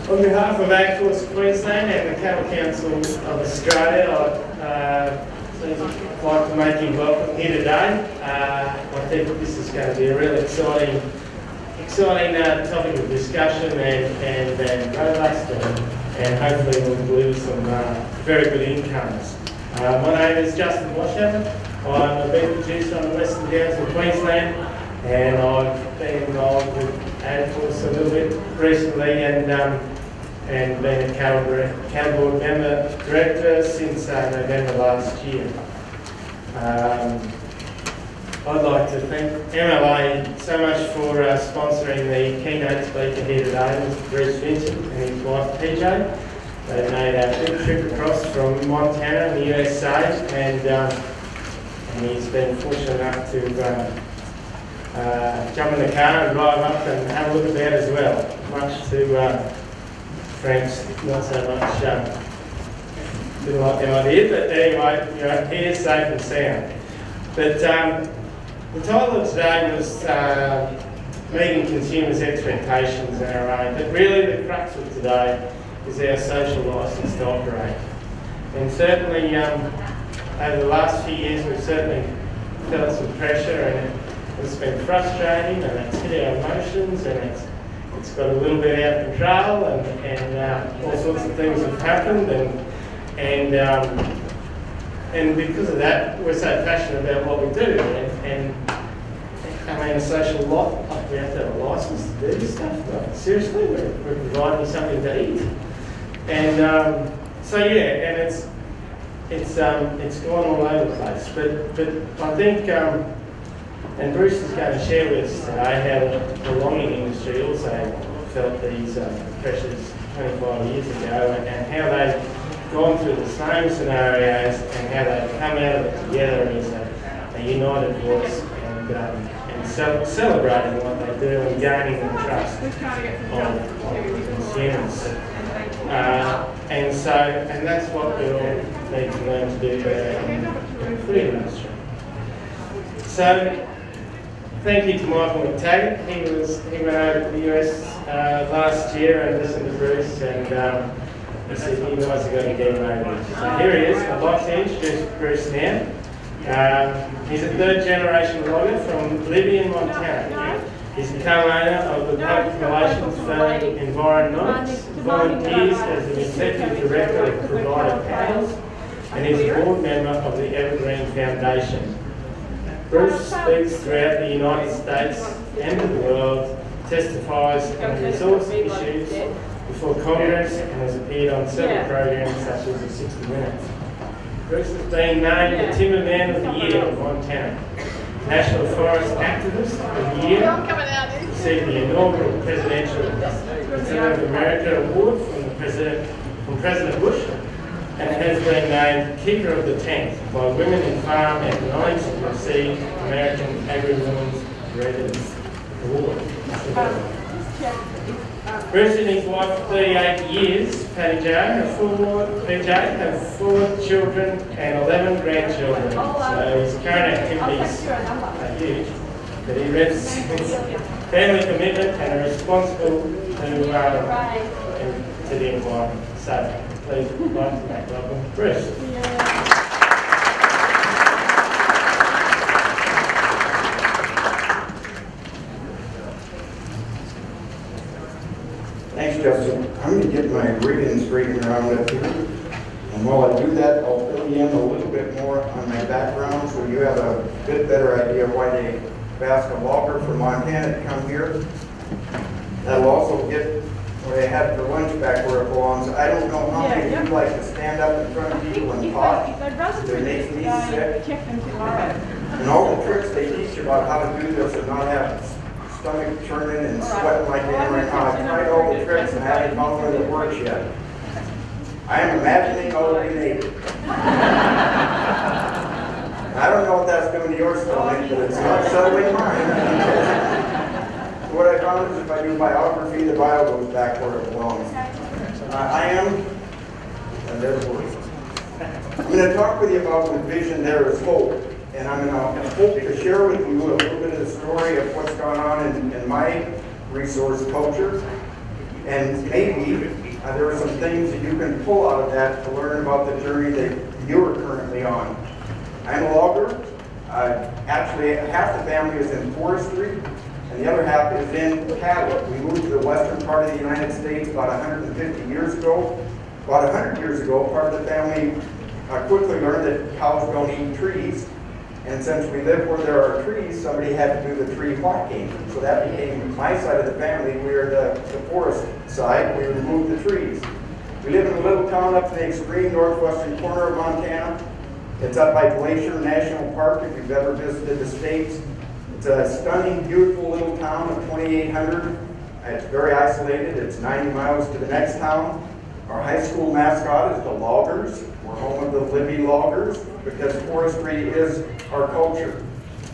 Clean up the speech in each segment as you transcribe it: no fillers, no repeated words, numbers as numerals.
On behalf of AgForce Queensland and the Cattle Council of Australia, I'd like to make you welcome here today. I think this is going to be a really exciting topic of discussion and robust, and hopefully will deliver some very good incomes. My name is Justin Washover. I'm a beef producer on the Western Downs of Queensland, and I've been involved with AgForce a little bit recently and been a cattle board member director since November last year. I'd like to thank MLA so much for sponsoring the keynote speaker here today, Mr. Bruce Vincent and his wife PJ. They've made a big trip across from Montana in the USA, and he's been fortunate enough to jump in the car and drive up and have a look at that as well. Much to Frank's not so much didn't like the idea, but anyway, he is safe and sound. But the title of today was meeting consumers' expectations in our own, but really the crux of today is our social licence to operate. And certainly over the last few years we've certainly felt some pressure, and it's been frustrating, and it's hit our emotions, and it's got a little bit out of control, and all sorts of things have happened, and because of that, we're so passionate about what we do. And I mean, a social lot, like we have to have a licence to do this stuff. Like, seriously, we're providing something to eat. And so yeah, and it's gone all over the place. But I think, and Bruce is going to share with us today how the logging industry also felt these pressures 25 years ago, and how they've gone through the same scenarios and how they've come out of it together as a united voice, and celebrating what they do and gaining the trust of consumers. And that's what we all need to learn to do in the food industry. So, thank you to Michael McTaggart. He went over to the US last year and listened to Bruce, and he said, you guys have got to get him over. So here he is. I'd like to introduce Bruce now. He's a third-generation logger from Libyan, Montana. He's the co-owner of the public relations firm Environnotics, volunteers as an executive director of Provider Panels, and he's a board member of the Evergreen Foundation. Bruce speaks throughout the United States and the world, testifies on resource issues before Congress, and has appeared on several programs such as the 60 Minutes. Bruce has been named the Timberman of the Year of Montana, National Forest Activist of the Year, received the inaugural Presidential President of America Award from President Bush, and has been named Keeper of the 10th by Women in Farm Economics and received American Agri-Women's Readiness Award. Bruce and his wife of 38 years, Patty Jo, have 4 children and 11 grandchildren. So his current activities are huge, but he rests his family commitment and are responsible to the environment. So please welcome Bruce. Thanks, Justin. I'm going to get my reading straightened around up here. And while I do that, I'll fill you in a little bit more on my background so you have a bit better idea of why they asked a logger from Montana to come here. That'll also get what I had for lunch back where it belongs. I don't know how many of you like to stand up in front of people and talk. It makes me sick. And all the tricks they teach about how to do this and not have stomach churning and sweating like I am right now. I've tried all the tricks and I haven't found one that works yet. I am imagining all of you naked. I don't know what that's doing to your stomach, but it's not settling mine. What I found is if I do biography, the bio goes back where it belongs. I am, and there's words. I'm going to talk with you about the vision There Is Hope. And I'm going to hope to share with you a little bit of the story of what's gone on in my resource culture. And maybe there are some things that you can pull out of that to learn about the journey that you are currently on. I'm a logger. Actually, half the family is in forestry, and the other half is in cattle. We moved to the western part of the United States about 150 years ago. About 100 years ago, part of the family quickly learned that cows don't eat trees. And since we live where there are trees, somebody had to do the tree whacking. So that became my side of the family. We are the forest side. We removed the trees. We live in a little town up in the extreme northwestern corner of Montana. It's up by Glacier National Park, if you've ever visited the States. It's a stunning, beautiful little town of 2,800. It's very isolated. It's 90 miles to the next town. Our high school mascot is the Loggers. We're home of the living loggers because forestry is our culture.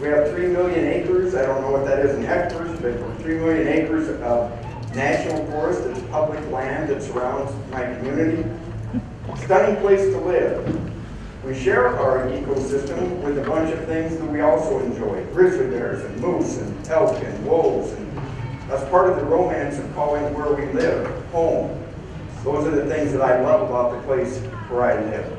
We have 3 million acres. I don't know what that is in hectares, but 3 million acres of national forest. It's public land that surrounds my community. Stunning place to live. We share our ecosystem with a bunch of things that we also enjoy. Grizzly bears and moose and elk and wolves. And that's part of the romance of calling where we live home. Those are the things that I love about the place where I live.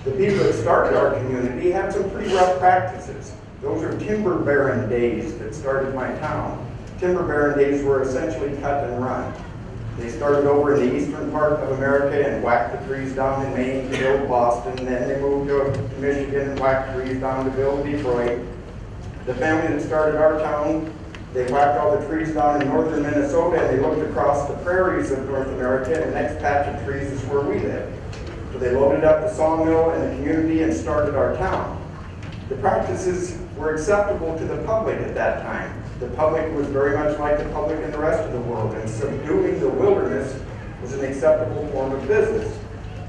The people that started our community had some pretty rough practices. Those are timber baron days that started my town. Timber baron days were essentially cut and run. They started over in the eastern part of America and whacked the trees down in Maine to build Boston. Then they moved to Michigan and whacked trees down to build Detroit. The family that started our town, they whacked all the trees down in northern Minnesota and they looked across the prairies of North America, and the next patch of trees is where we live. So they loaded up the sawmill and the community and started our town. The practices were acceptable to the public at that time. The public was very much like the public in the rest of the world, and subduing the wilderness was an acceptable form of business.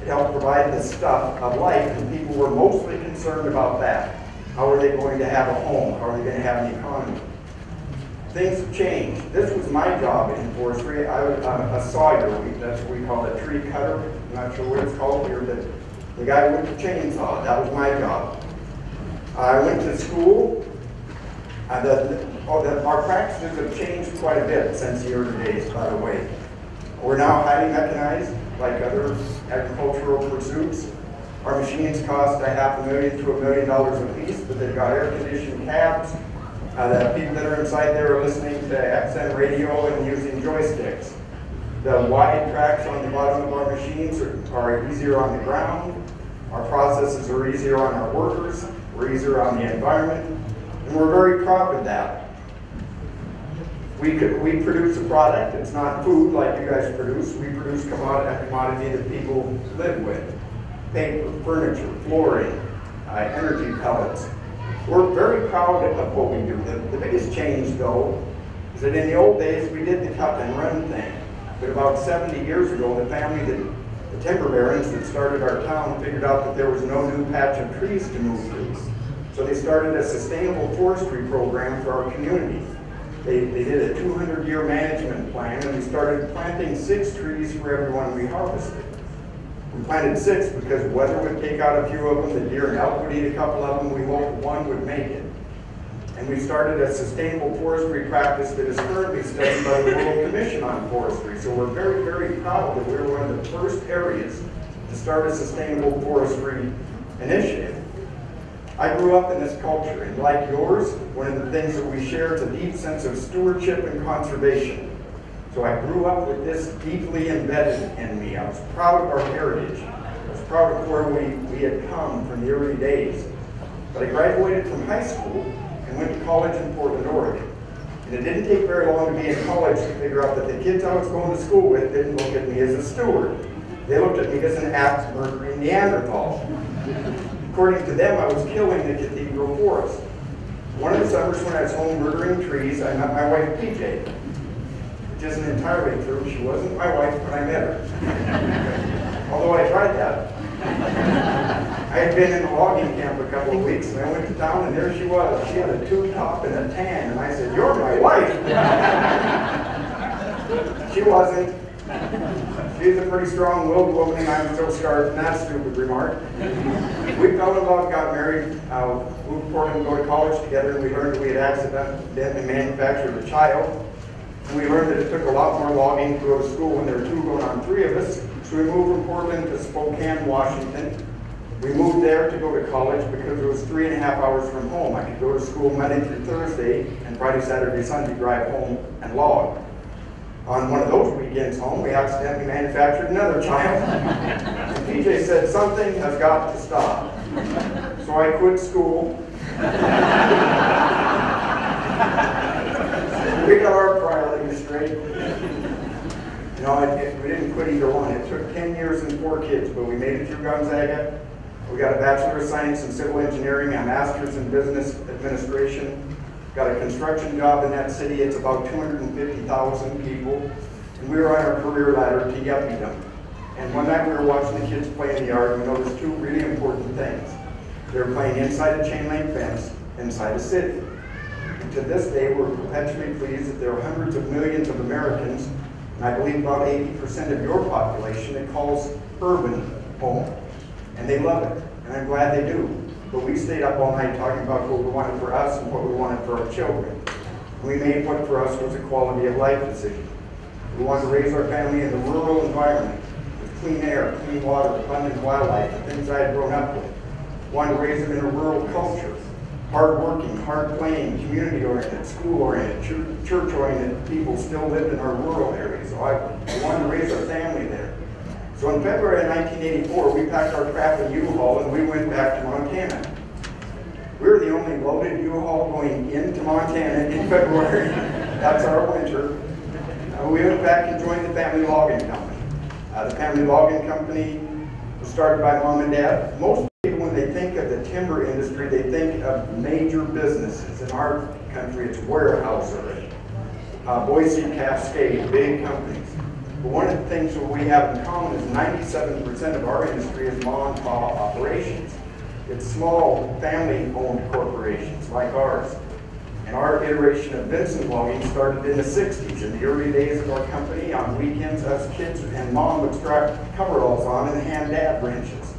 It helped provide the stuff of life, and people were mostly concerned about that. How are they going to have a home? How are they going to have an economy? Things have changed. This was my job in forestry. I was a sawyer. That's what we call a tree cutter. I'm not sure what it's called here, but the guy with the chainsaw, that was my job. I went to school. Our practices have changed quite a bit since the early days, by the way. We're now highly mechanized, like other agricultural pursuits. Our machines cost $500,000 to $1 million a piece, but they've got air-conditioned cabs. The people that are inside there are listening to XM radio and using joysticks. The wide tracks on the bottom of our machines are easier on the ground. Our processes are easier on our workers. We're easier on the environment. And we're very proud of that. We produce a product. It's not food like you guys produce. We produce a commodity that people live with. Paper, furniture, flooring, energy pellets. We're very proud of what we do. The biggest change, though, is that in the old days, we did the cut and run thing. But about 70 years ago, the timber barons that started our town figured out that there was no new patch of trees to move to. So they started a sustainable forestry program for our community. They did a 200-year management plan, and we started planting 6 trees for every one we harvested. We planted 6 because weather would take out a few of them, the deer and elk would eat a couple of them, we hoped one would make it. And we started a sustainable forestry practice that is currently studied by the World Commission on Forestry. So we're very, very proud that we're one of the first areas to start a sustainable forestry initiative. I grew up in this culture, and like yours, one of the things that we share is a deep sense of stewardship and conservation. So I grew up with this deeply embedded in me. I was proud of our heritage. I was proud of where we had come from the early days. But I graduated from high school and went to college in Portland, Oregon. And it didn't take very long to be in college to figure out that the kids I was going to school with didn't look at me as a steward. They looked at me as an axe-murdering Neanderthal. According to them, I was killing the cathedral forest. One of the summers when I was home murdering trees, I met my wife, PJ. Which isn't entirely true. She wasn't my wife when I met her. Although I tried that. I had been in a logging camp a couple of weeks, and I went to town, and there she was. She had a tube top and a tan, and I said, "You're my wife." She wasn't. She's a pretty strong-willed woman, and I'm so scarred from that stupid remark. We fell in love, got married, moved to Portland to go to college together, and we learned that we had accidentally manufactured a child. And we learned that it took a lot more logging to go to school when there were 2 going on 3 of us. So we moved from Portland to Spokane, Washington. We moved there to go to college because it was 3.5 hours from home. I could go to school Monday through Thursday, and Friday, Saturday, Sunday drive home and log. On one of those weekends home, we accidentally manufactured another child. And PJ said, something has got to stop. So I quit school. We got our priorities straight. No, we didn't quit either one. It took 10 years and 4 kids, but we made it through Gonzaga. We got a Bachelor of Science in Civil Engineering, a Master's in Business Administration. Got a construction job in that city. It's about 250,000 people. And we were on our career ladder to yuppie them. And one night we were watching the kids play in the yard, and we noticed 2 really important things. They were playing inside a chain link fence, inside a city. And to this day, we're perpetually pleased that there are hundreds of millions of Americans, and I believe about 80% of your population, that calls urban home. And they love it, and I'm glad they do. But we stayed up all night talking about what we wanted for us and what we wanted for our children. And we made what for us was a quality of life decision. We wanted to raise our family in the rural environment with clean air, clean water, abundant wildlife, the things I had grown up with. We wanted to raise them in a rural culture, hard-working, hard-playing, community-oriented, school-oriented, church-oriented people still lived in our rural areas. So I wanted to raise our family there. So in February of 1984, we packed our crap in U-Haul and we went back to Montana. We were the only loaded U-Haul going into Montana in February. That's our winter. We went back and joined the family logging company. The family logging company was started by Mom and Dad. Most people, when they think of the timber industry, they think of major businesses. In our country, it's Weyerhaeuser already. Boise, Cascade, big companies. But one of the things that we have in common is 97% of our industry is mom and pop operations. It's small family-owned corporations like ours. And our iteration of Vincent logging started in the 60s. In the early days of our company, on weekends, us kids and mom would strap coveralls on and hand dad wrenches.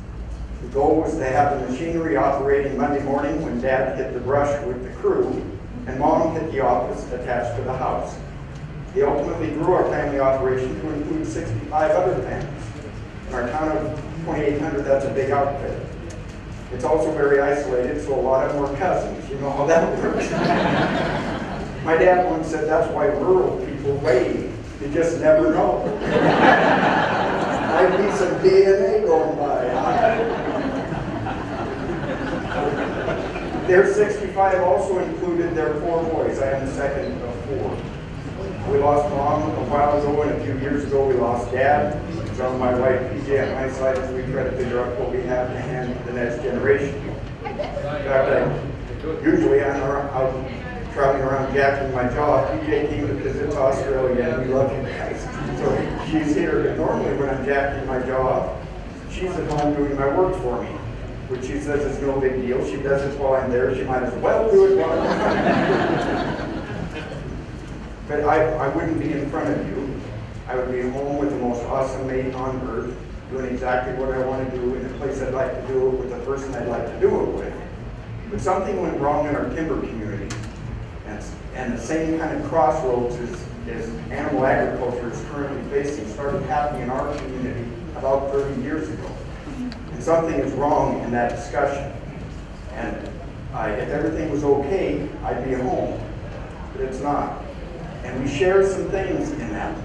The goal was to have the machinery operating Monday morning when dad hit the brush with the crew and mom hit the office attached to the house. They ultimately grew our family operation to include 65 other families. In our town of 2,800, that's a big outfit. It's also very isolated, so a lot of them are cousins. You know how that works. My dad once said that's why rural people wave. You just never know. Might be some DNA going by. Their 65 also included their 4 boys. I am the second of 4. We lost Mom a while ago, and a few years ago we lost Dad. So my wife, PJ, on my side, as we try to figure out what we have to hand to the next generation. In fact, usually I'm out traveling around jacking my jaw. PJ came to visit Australia, and we love you guys. So she's here, but normally when I'm jacking my jaw, she's at home doing my work for me, which she says is no big deal. She does it while I'm there. She might as well do it while I'm there. But I wouldn't be in front of you. I would be home with the most awesome mate on earth, doing exactly what I want to do in the place I'd like to do it with the person I'd like to do it with. But something went wrong in our timber community. And the same kind of crossroads as animal agriculture is currently facing started happening in our community about 30 years ago. And something is wrong in that discussion. And if everything was okay, I'd be at home. But it's not. And we share some things in that.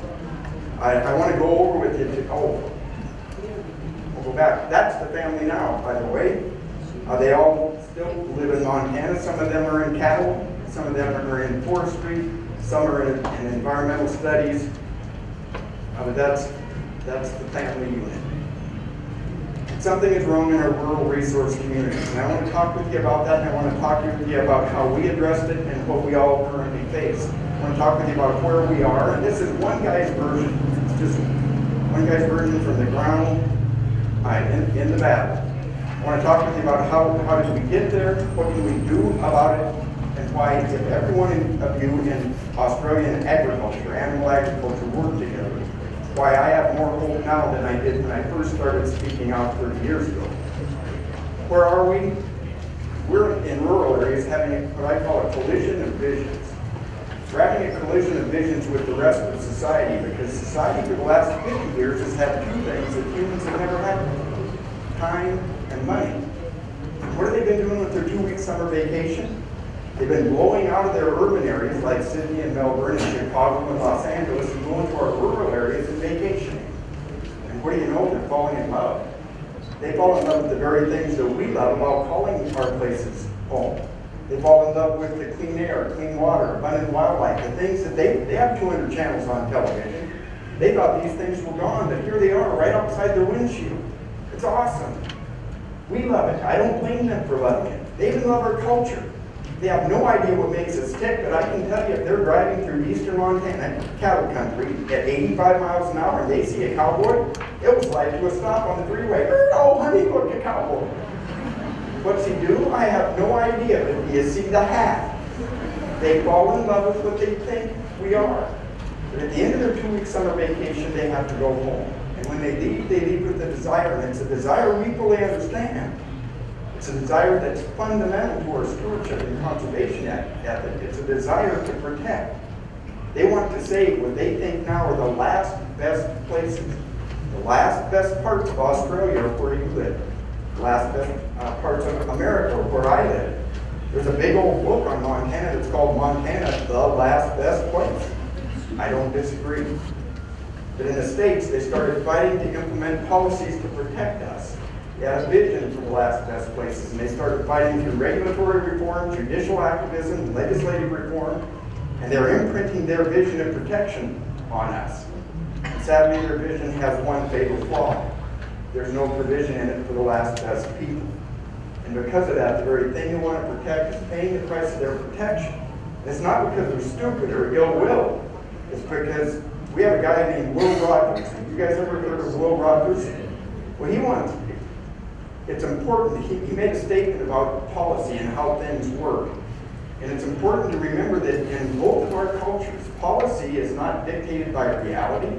I want to go over with you. We'll go back. That's the family now, by the way. They all still live in Montana. Some of them are in cattle. Some of them are in forestry. Some are in environmental studies. But that's the family unit. Something is wrong in our rural resource communities. And I want to talk with you about that, and I want to talk with you about how we addressed it and what we all currently face. I want to talk with you about where we are, and this is one guy's version. It's just one guy's version from the ground in the battle. I want to talk with you about how did we get there, what can we do about it, and why if everyone of you in Australian agriculture, animal agriculture, work together, why I have more hope now than I did when I first started speaking out 30 years ago. Where are we? We're in rural areas having what I call a collision of visions. We're having a collision of visions with the rest of society because society for the last 50 years has had two things that humans have never had: time and money. What have they been doing with their 2-week summer vacation? They've been blowing out of their urban areas like Sydney and Melbourne and Chicago and Los Angeles and going to our rural areas and vacationing. And what do you know? They're falling in love. They fall in love with the very things that we love about calling our places home. They fall in love with the clean air, clean water, abundant wildlife, the things that they have 200 channels on television. They thought these things were gone, but here they are right outside their windshield. It's awesome. We love it. I don't blame them for loving it. They even love our culture. They have no idea what makes us tick, but I can tell you if they're driving through eastern Montana, cattle country, at 85 miles an hour and they see a cowboy, it was like to a stop on the freeway. Oh, honey, look, a cowboy. What's he do? I have no idea, but you see the hat. They fall in love with what they think we are. But at the end of their 2-week summer vacation, they have to go home. And when they leave with a desire, and it's a desire we fully understand. It's a desire that's fundamental to our stewardship and conservation ethic. It's a desire to protect. They want to save what they think now are the last best places. The last best parts of Australia are where you live. The last best parts of America are where I live. There's a big old book on Montana that's called Montana, the Last Best Place. I don't disagree. But in the States, they started fighting to implement policies to protect us. They had a vision for the last best places, and they started fighting through regulatory reform, judicial activism, legislative reform, and they're imprinting their vision of protection on us. And sadly, their vision has one fatal flaw. There's no provision in it for the last best people. And because of that, the very thing you want to protect is paying the price of their protection. And it's not because they're stupid or ill-willed. It's because we have a guy named Will Rogers. Have you guys ever heard of Will Rogers? Well, he wanted to. It's important. He made a statement about policy and how things work. And it's important to remember that in both of our cultures, policy is not dictated by reality.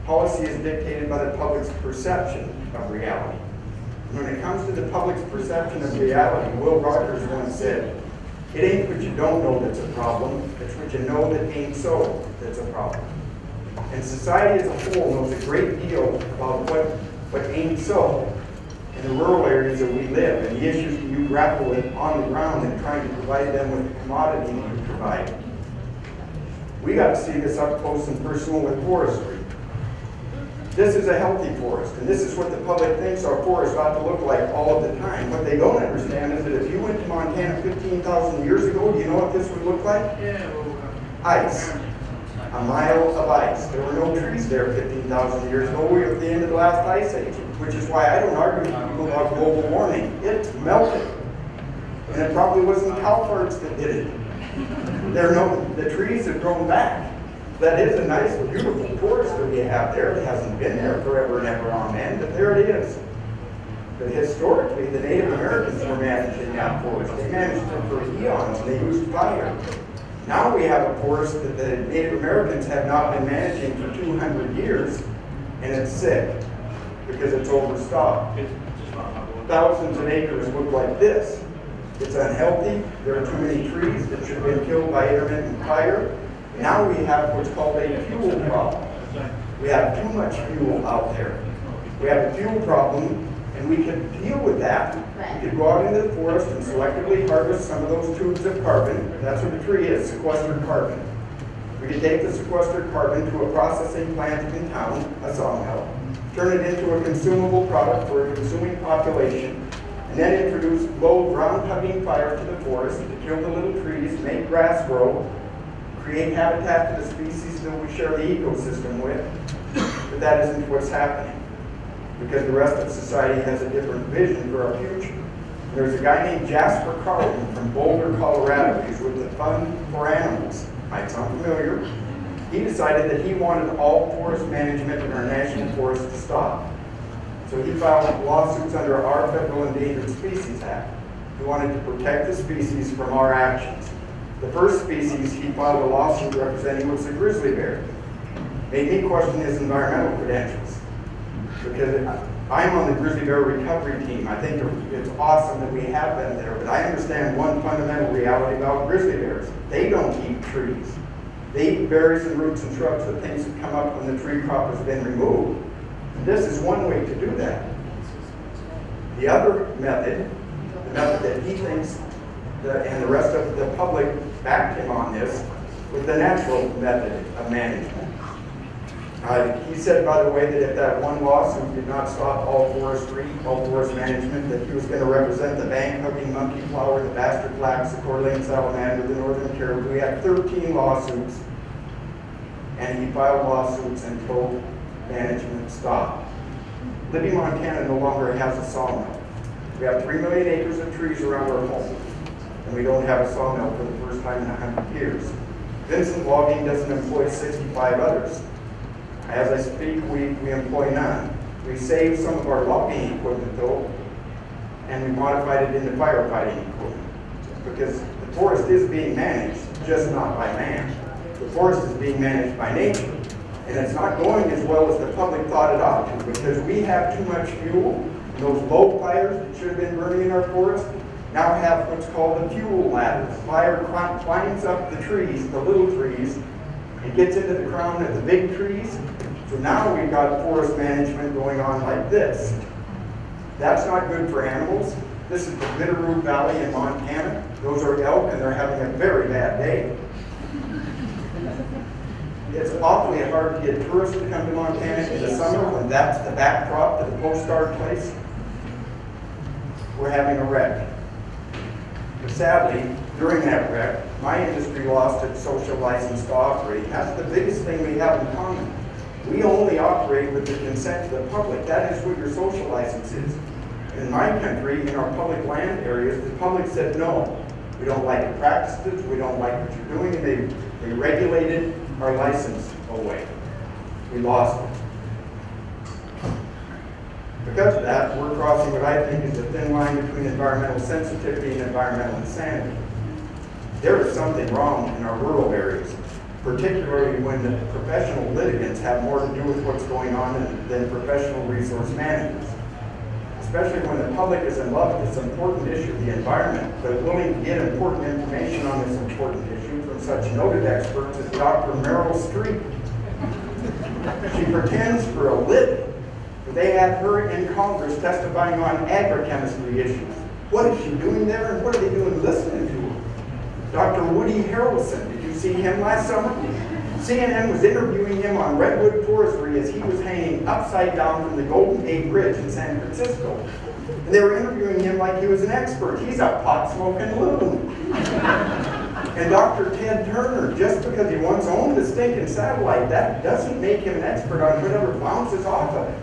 Policy is dictated by the public's perception of reality. And when it comes to the public's perception of reality, Will Rogers once said, "It ain't what you don't know that's a problem, it's what you know that ain't so that's a problem." And society as a whole knows a great deal about what ain't so in the rural areas that we live and the issues that you grapple with on the ground and trying to provide them with the commodity that you provide. We got to see this up close and personal with forestry. This is a healthy forest, and this is what the public thinks our forest ought to look like all of the time. What they don't understand is that if you went to Montana 15,000 years ago, do you know what this would look like? Ice. A mile of ice. There were no trees there 15,000 years ago. We were at the end of the last ice age, which is why I don't argue with people about global warming. It's melted. And it probably wasn't cow farts that did it. The trees have grown back. That is a nice, beautiful forest that we have there. It hasn't been there forever and ever, amen, but there it is. But historically, the Native Americans were managing that forest. They managed it for eons, and they used fire. Now we have a forest that the Native Americans have not been managing for 200 years, and it's sick because it's overstocked. Thousands of acres look like this. It's unhealthy. There are too many trees that should have been killed by intermittent fire. Now we have what's called a fuel problem. We have too much fuel out there. We have a fuel problem, and we could deal with that. We could go out into the forest and selectively harvest some of those tubes of carbon. That's what a tree is, sequestered carbon. We could take the sequestered carbon to a processing plant in town, a sawmill, turn it into a consumable product for a consuming population, and then introduce low ground-hugging fire to the forest to kill the little trees, make grass grow, create habitat to the species that we share the ecosystem with. But that isn't what's happening, because the rest of society has a different vision for our future. There's a guy named Jasper Carlton from Boulder, Colorado. He's with the Fund for Animals. Might sound familiar. He decided that he wanted all forest management in our national forest to stop. So he filed lawsuits under our Federal Endangered Species Act. He wanted to protect the species from our actions. The first species he filed a lawsuit representing was the grizzly bear. Made me question his environmental credentials. Because I'm on the grizzly bear recovery team. I think it's awesome that we have them there, but I understand one fundamental reality about grizzly bears. They don't eat trees. They eat berries and roots and shrubs, the things that come up when the tree crop has been removed. And this is one way to do that. The other method, the method that he thinks, and the rest of the public backed him on this, was the natural method of management. He said, by the way, that if that one lawsuit did not stop all forest management, that he was going to represent the bank-hugging monkey flower, the bastard flax, the Cortland salamander, the northern caribou. He had 13 lawsuits, and he filed lawsuits until management stopped. Libby, Montana no longer has a sawmill. We have 3 million acres of trees around our home, and we don't have a sawmill for the first time in 100 years. Vincent Logging doesn't employ 65 others. As I speak, we employ none. We saved some of our logging equipment, though, and we modified it into firefighting equipment. Because the forest is being managed, just not by man. The forest is being managed by nature. And it's not going as well as the public thought it ought to, because we have too much fuel, and those low fires that should have been burning in our forest now have what's called a fuel ladder. The fire climbs up the trees, the little trees, and gets into the crown of the big trees. So now we've got forest management going on like this. That's not good for animals. This is the Bitterroot Valley in Montana. Those are elk, and they're having a very bad day. It's awfully hard to get tourists to come to Montana in the summer when that's the backdrop to the postcard place. We're having a wreck. But sadly, during that wreck, my industry lost its social license to operate. That's the biggest thing we have in common. We only operate with the consent of the public. That is what your social license is. In my country, in our public land areas, the public said no. We don't like the practices, we don't like what you're doing, and they regulated our license away. We lost it. Because of that, we're crossing what I think is a thin line between environmental sensitivity and environmental insanity. There is something wrong in our rural areas, particularly when the professional litigants have more to do with what's going on than professional resource managers. Especially when the public is in love with this important issue, the environment, but willing to get important information on this important issue from such noted experts as Dr. Meryl Streep. She pretends for a living that they have her in Congress testifying on agrochemistry issues. What is she doing there, and what are they doing listening to her? Dr. Woody Harrelson, did you see him last summer? CNN was interviewing him on redwood forestry as he was hanging upside down from the Golden Gate Bridge in San Francisco. And they were interviewing him like he was an expert. He's a pot-smoking loon. And Dr. Ted Turner, just because he once owned the stinking satellite, that doesn't make him an expert on whatever bounces off of it.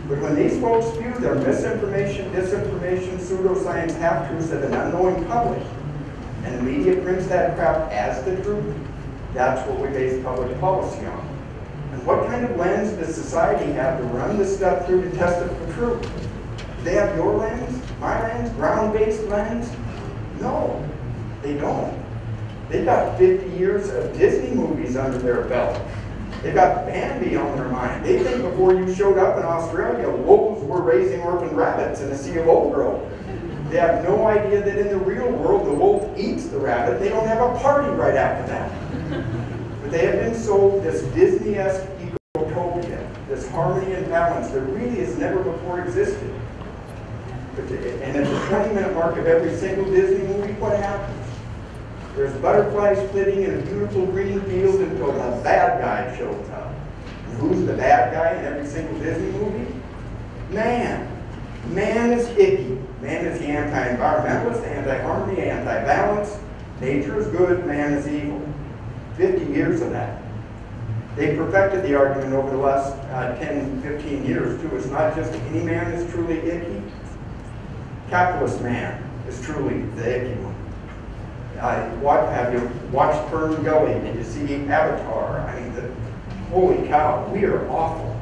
But when these folks spew their misinformation, disinformation, pseudoscience, half-truths at an unknowing public, and the media prints that crap as the truth, that's what we base public policy on. And what kind of lens does society have to run this stuff through to test it for truth? Do they have your lens, my lens, ground-based lens? No, they don't. They've got 50 years of Disney movies under their belt. They've got Bambi on their mind. They think before you showed up in Australia, wolves were raising orphan rabbits in a sea of old growth. They have no idea that in the real world, the wolf eats the rabbit. They don't have a party right after that. But they have been sold this Disney-esque ecotopia, this harmony and balance that really has never before existed. And at the 20-minute mark of every single Disney movie, what happens? There's butterflies flitting in a beautiful green field until the bad guy shows up. And who's the bad guy in every single Disney movie? Man. Man is icky. Man is the anti-environmentalist, anti-harmony, anti-balance. Nature is good, man is evil. 50 years of that. They perfected the argument over the last 10, 15 years, too. It's not just any man is truly icky. Capitalist man is truly the icky one. Have you watched Fern Gully? Did you see Avatar? I mean, holy cow, we are awful.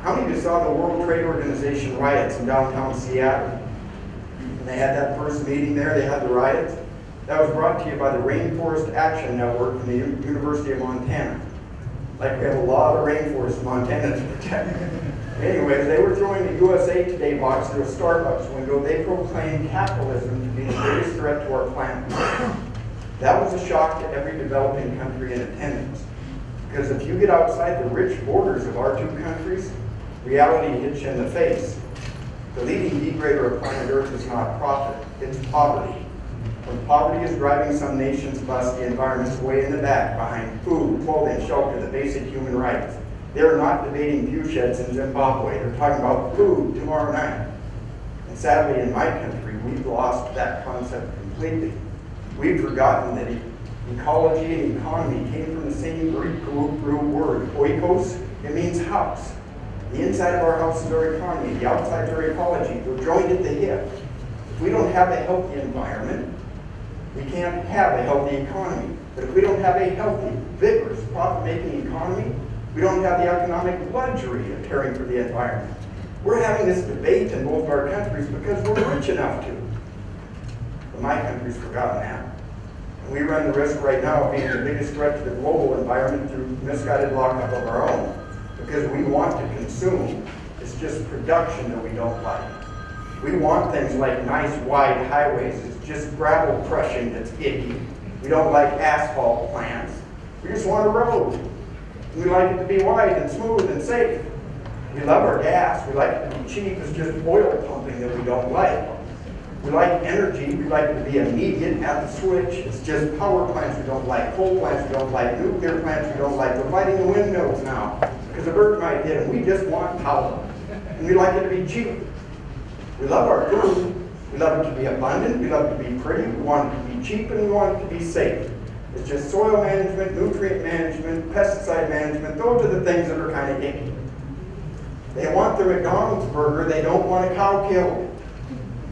How many of you saw the World Trade Organization riots in downtown Seattle? And they had that first meeting there, they had the riots. That was brought to you by the Rainforest Action Network from the University of Montana. Like we have a lot of rainforest in Montana to protect. Anyways, they were throwing the USA Today box through a Starbucks window. They proclaimed capitalism to be the greatest threat to our planet. That was a shock to every developing country in attendance. Because if you get outside the rich borders of our two countries, reality hits you in the face. The leading degrader of planet Earth is not profit, it's poverty. When poverty is driving some nations bust, the environment's way in the back behind food, clothing, shelter, the basic human rights. They're not debating view sheds in Zimbabwe. They're talking about food tomorrow night. And sadly, in my country, we've lost that concept completely. We've forgotten that ecology and economy came from the same Greek root word, oikos. It means house. The inside of our house is our economy. The outside is our ecology. We're joined at the hip. If we don't have a healthy environment, we can't have a healthy economy. But if we don't have a healthy, vigorous, profit-making economy, we don't have the economic luxury of caring for the environment. We're having this debate in both of our countries because we're rich enough to. But my country's forgotten that. And we run the risk right now of being the biggest threat to the global environment through misguided lockup of our own. Because we want to consume. It's just production that we don't like. We want things like nice wide highways. It's just gravel crushing that's icky. We don't like asphalt plants. We just want a road. We like it to be wide and smooth and safe. We love our gas. We like it to be cheap. It's just oil pumping that we don't like. We like energy. We like it to be immediate at the switch. It's just power plants we don't like, coal plants we don't like, nuclear plants we don't like. We're fighting the windmills now because a bird might hit them. We just want power. And we like it to be cheap. We love our food. We love it to be abundant. We love it to be pretty. We want it to be cheap, and we want it to be safe. It's just soil management, nutrient management, pesticide management. Those are the things that are kind of icky. They want their McDonald's burger. They don't want a cow killed.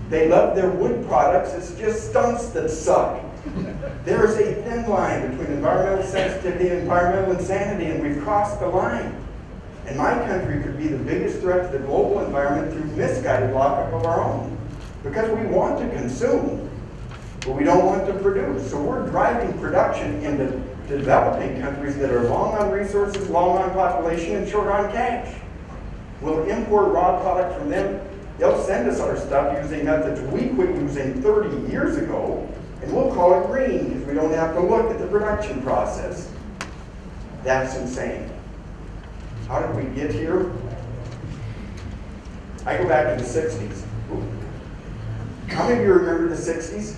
They love their wood products. It's just stunts that suck. There is a thin line between environmental sensitivity and environmental insanity, and we've crossed the line. And my country could be the biggest threat to the global environment through misguided lockup of our own. Because we want to consume, but we don't want to produce. So we're driving production into developing countries that are long on resources, long on population, and short on cash. We'll import raw product from them. They'll send us our stuff using methods we quit using 30 years ago, and we'll call it green because we don't have to look at the production process. That's insane. How did we get here? I go back to the 60s. How many of you remember the 60s?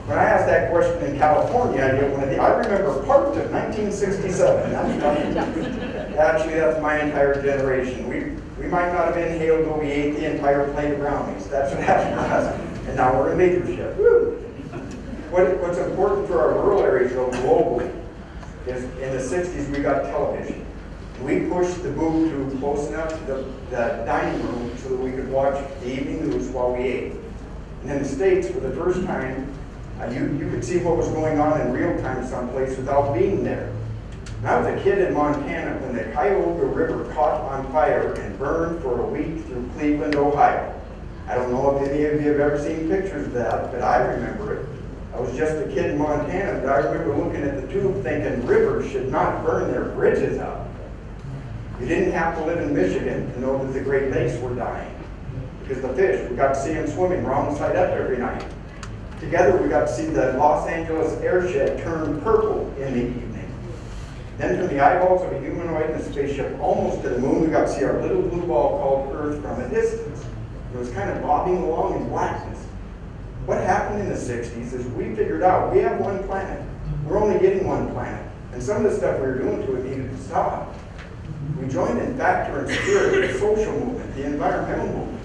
When I asked that question in California, I remember part of 1967. Actually, that's my entire generation. We might not have inhaled, but we ate the entire plate of brownies. That's what happened to us. And now we're in leadership. Woo! What's important for our rural areas, though, globally, is in the 60s we got television. We pushed the booth to close enough to the dining room so that we could watch the evening news while we ate. And in the States, for the first time, you could see what was going on in real time someplace without being there. When I was a kid in Montana, when the Cuyahoga River caught on fire and burned for a week through Cleveland, Ohio. I don't know if any of you have ever seen pictures of that, but I remember it. I was just a kid in Montana, but I remember looking at the tube thinking rivers should not burn their bridges out. You didn't have to live in Michigan to know that the Great Lakes were dying. Because the fish, we got to see them swimming wrong side up every night. Together we got to see the Los Angeles airshed turn purple in the evening. Then from the eyeballs of a humanoid in a spaceship almost to the moon, we got to see our little blue ball called Earth from a distance. It was kind of bobbing along in blackness. What happened in the 60s is we figured out we have one planet. We're only getting one planet. And some of the stuff we were doing to it needed to stop. We joined in factor and spirit of the social movement, the environmental movement.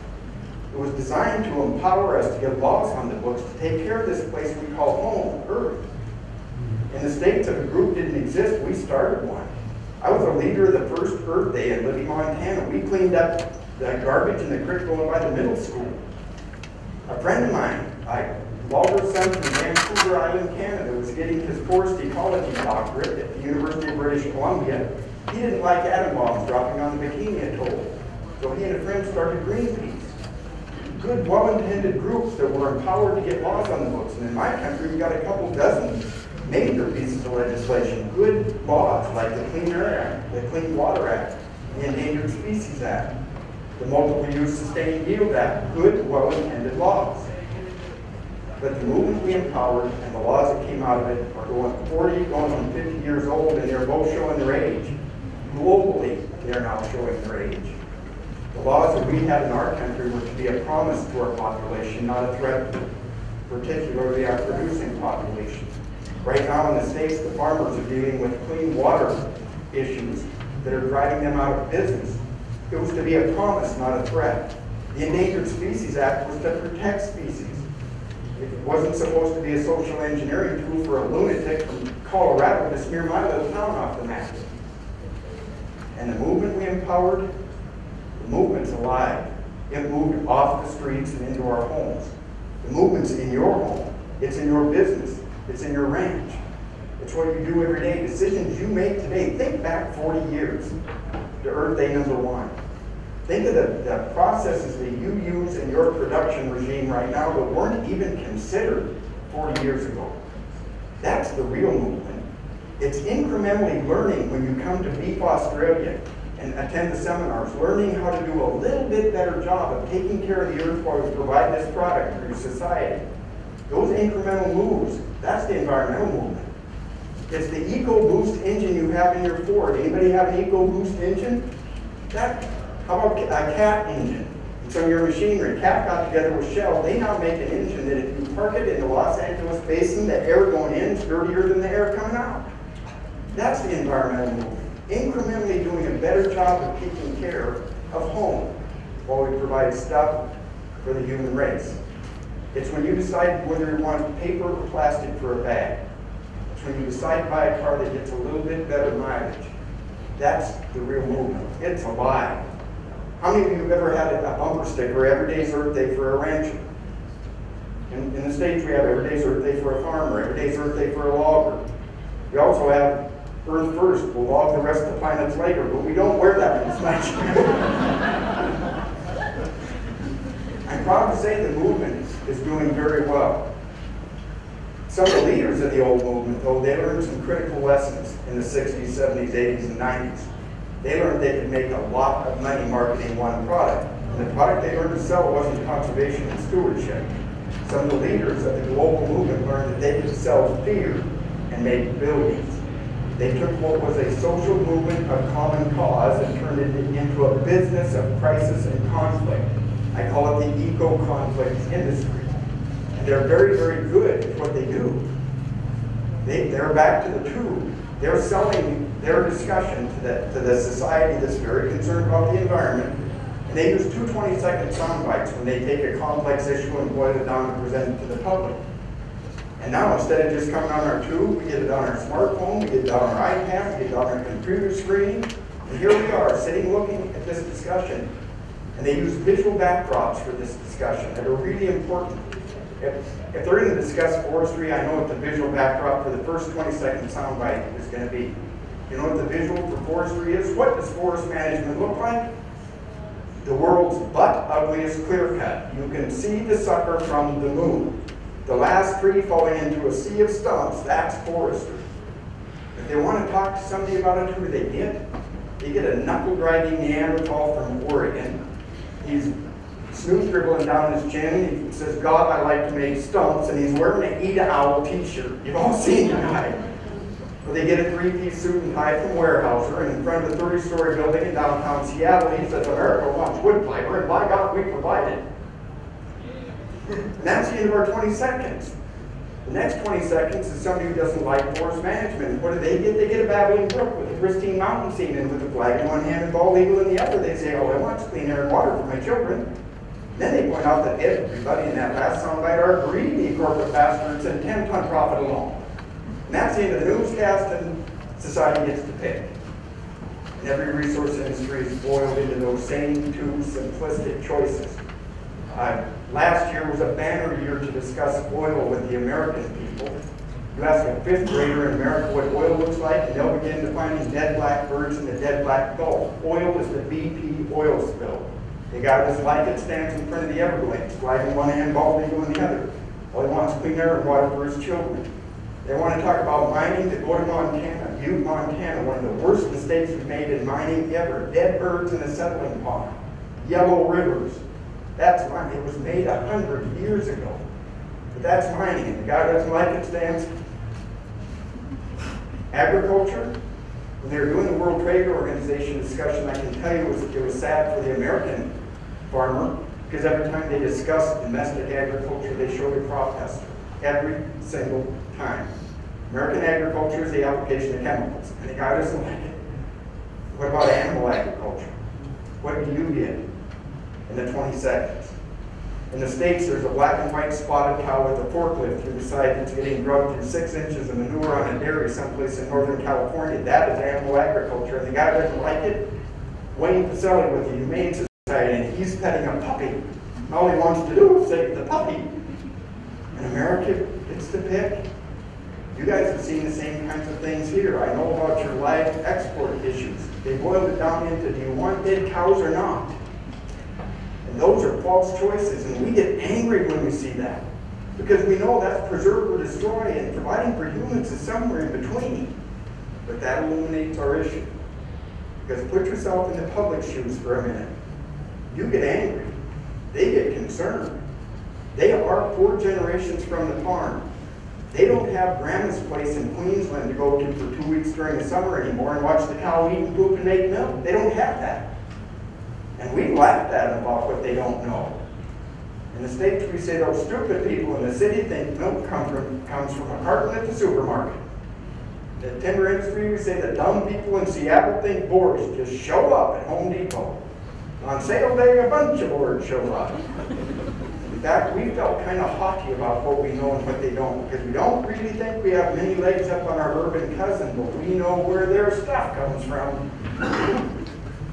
It was designed to empower us to get laws on the books to take care of this place we call home, Earth. In the States, if a group didn't exist, we started one. I was a leader of the first Earth Day in Libby, Montana. We cleaned up the garbage in the creek going by the middle school. A friend of mine, Walter's son from Vancouver Island, Canada, was getting his forest ecology doctorate at the University of British Columbia. He didn't like atom bombs dropping on the Bikini Atoll, so he and a friend started Greenpeace. good, well-intended groups that were empowered to get laws on the books. And in my country, we got a couple dozen major pieces of legislation, good laws like the Clean Air Act, the Clean Water Act, the Endangered Species Act, the Multiple Use Sustained Yield Act, good, well-intended laws. But the movement we empowered and the laws that came out of it are going 40, going on 50 years old, and they're both showing their age. Globally, they're now showing their age. The laws that we had in our country were to be a promise to our population, not a threat, particularly our producing population. Right now in the States, the farmers are dealing with clean water issues that are driving them out of business. It was to be a promise, not a threat. The Endangered Species Act was to protect species. It wasn't supposed to be a social engineering tool for a lunatic from Colorado to smear my little town off the map. And the movement we empowered, the movement's alive. It moved off the streets and into our homes. The movement's in your home. It's in your business. It's in your ranch. It's what you do every day. Decisions you make today. Think back 40 years to Earth Day #1. Think of the processes that you use in your production regime right now that weren't even considered 40 years ago. That's the real movement. It's incrementally learning when you come to Beef Australia and attend the seminars, learning how to do a little bit better job of taking care of the earth while we provide this product for your society. Those incremental moves, that's the environmental movement. It's the EcoBoost engine you have in your Ford. Anybody have an EcoBoost engine? How about a CAT engine? It's on your machinery. CAT got together with Shell. They now make an engine that if you park it in the Los Angeles basin, the air going in is dirtier than the air coming out. That's the environmental movement. Incrementally doing a better job of taking care of home while we provide stuff for the human race. It's when you decide whether you want paper or plastic for a bag. It's when you decide to buy a car that gets a little bit better mileage. That's the real movement. It's alive. How many of you have ever had a bumper sticker, Every Day's Earth Day for a rancher? In the States, we have Every Day's Earth Day for a farmer, Every Day's Earth Day for a logger. We also have Earth First. We'll log the rest of the planets later, but we don't wear that as much. I'm proud to say the movement is doing very well. Some of the leaders of the old movement, though, they learned some critical lessons in the 60s, 70s, 80s, and 90s. They learned they could make a lot of money marketing one product. And the product they learned to sell wasn't conservation and stewardship. Some of the leaders of the global movement learned that they could sell fear and make billions. They took what was a social movement of common cause and turned it into a business of crisis and conflict. I call it the eco-conflict industry. And they're very, very good at what they do. They're back to the tube. They're selling their discussion to the society that's very concerned about the environment. And they use 2 20-second sound bites when they take a complex issue and boil it down to present it to the public. And now, instead of just coming on our tube, we get it on our smartphone, we get it on our iPad, we get it on our computer screen. And here we are, sitting looking at this discussion. And they use visual backdrops for this discussion that are really important. If they're going to discuss forestry, I know what the visual backdrop for the first 20-second soundbite is going to be. You know what the visual for forestry is? What does forest management look like? The world's butt ugliest clear cut. You can see the sucker from the moon. The last tree falling into a sea of stumps, that's forestry. If they want to talk to somebody about it, who do they get? They get a knuckle-dragging Neanderthal from Oregon. He's snoot dribbling down his chin. He says, God, I like to make stumps, and he's wearing an Eat a Owl t-shirt. You've all seen the guy. Or they get a 3-piece suit and tie from Weyerhaeuser, and in front of a 30-story building in downtown Seattle, he says, America wants wood fiber, and by God, we provide it. And that's the end of our 20 seconds. The next 20 seconds is somebody who doesn't like forest management. What do? They get a babbling brook with a pristine mountain scene and with a flag in one hand and bald eagle in the other. They say, oh, I want clean air and water for my children. And then they point out that everybody in that last soundbite are greedy corporate bastards and 10-ton profit alone. And that's the end of the newscast, and society gets to pick. And every resource industry is boiled into those same 2 simplistic choices. Last year was a banner year to discuss oil with the American people. You ask a 5th grader in America what oil looks like, and they'll begin defining dead black birds in the dead black Gulf. Oil is the BP oil spill. The guy doesn't like it, stands in front of the Everglades, flag in one hand, bald eagle in the other. All he wants is clean air and water for his children. They want to talk about mining, they go to Montana, Butte, Montana, one of the worst mistakes we've made in mining ever. Dead birds in a settling pond, yellow rivers. That's mining. It was made 100 years ago. But that's mining, and the guy doesn't like it, stands. Agriculture, when they were doing the World Trade Organization discussion, I can tell you it was sad for the American farmer, because every time they discussed domestic agriculture, they showed a crop tester. Every single time. American agriculture is the application of chemicals, and the guy doesn't like it. What about animal agriculture? What do you get in the 20 seconds? In the States, there's a black and white spotted cow with a forklift through the side that's getting drugged through 6 inches of manure on a dairy someplace in Northern California. That is animal agriculture, and the guy doesn't like it. Wayne Pacelli with the Humane Society, and he's petting a puppy. All he wants to do is save the puppy. And America gets to pick. You guys have seen the same kinds of things here. I know about your live export issues. They boiled it down into, do you want dead cows or not? And those are false choices, and we get angry when we see that. Because we know that's preserve or destroy, and providing for humans is somewhere in between. But that illuminates our issue. Because put yourself in the public's shoes for a minute. You get angry. They get concerned. They are 4 generations from the farm. They don't have grandma's place in Queensland to go to for 2 weeks during the summer anymore and watch the cow eat and poop and make milk. They don't have that. And we laugh at them about what they don't know. In the States, we say those stupid people in the city think milk comes from a carton at the supermarket. In the timber industry, we say the dumb people in Seattle think boards just show up at Home Depot. On sale day, a bunch of boards show up. In fact, we felt kind of haughty about what we know and what they don't, because we don't really think we have many legs up on our urban cousin, but we know where their stuff comes from.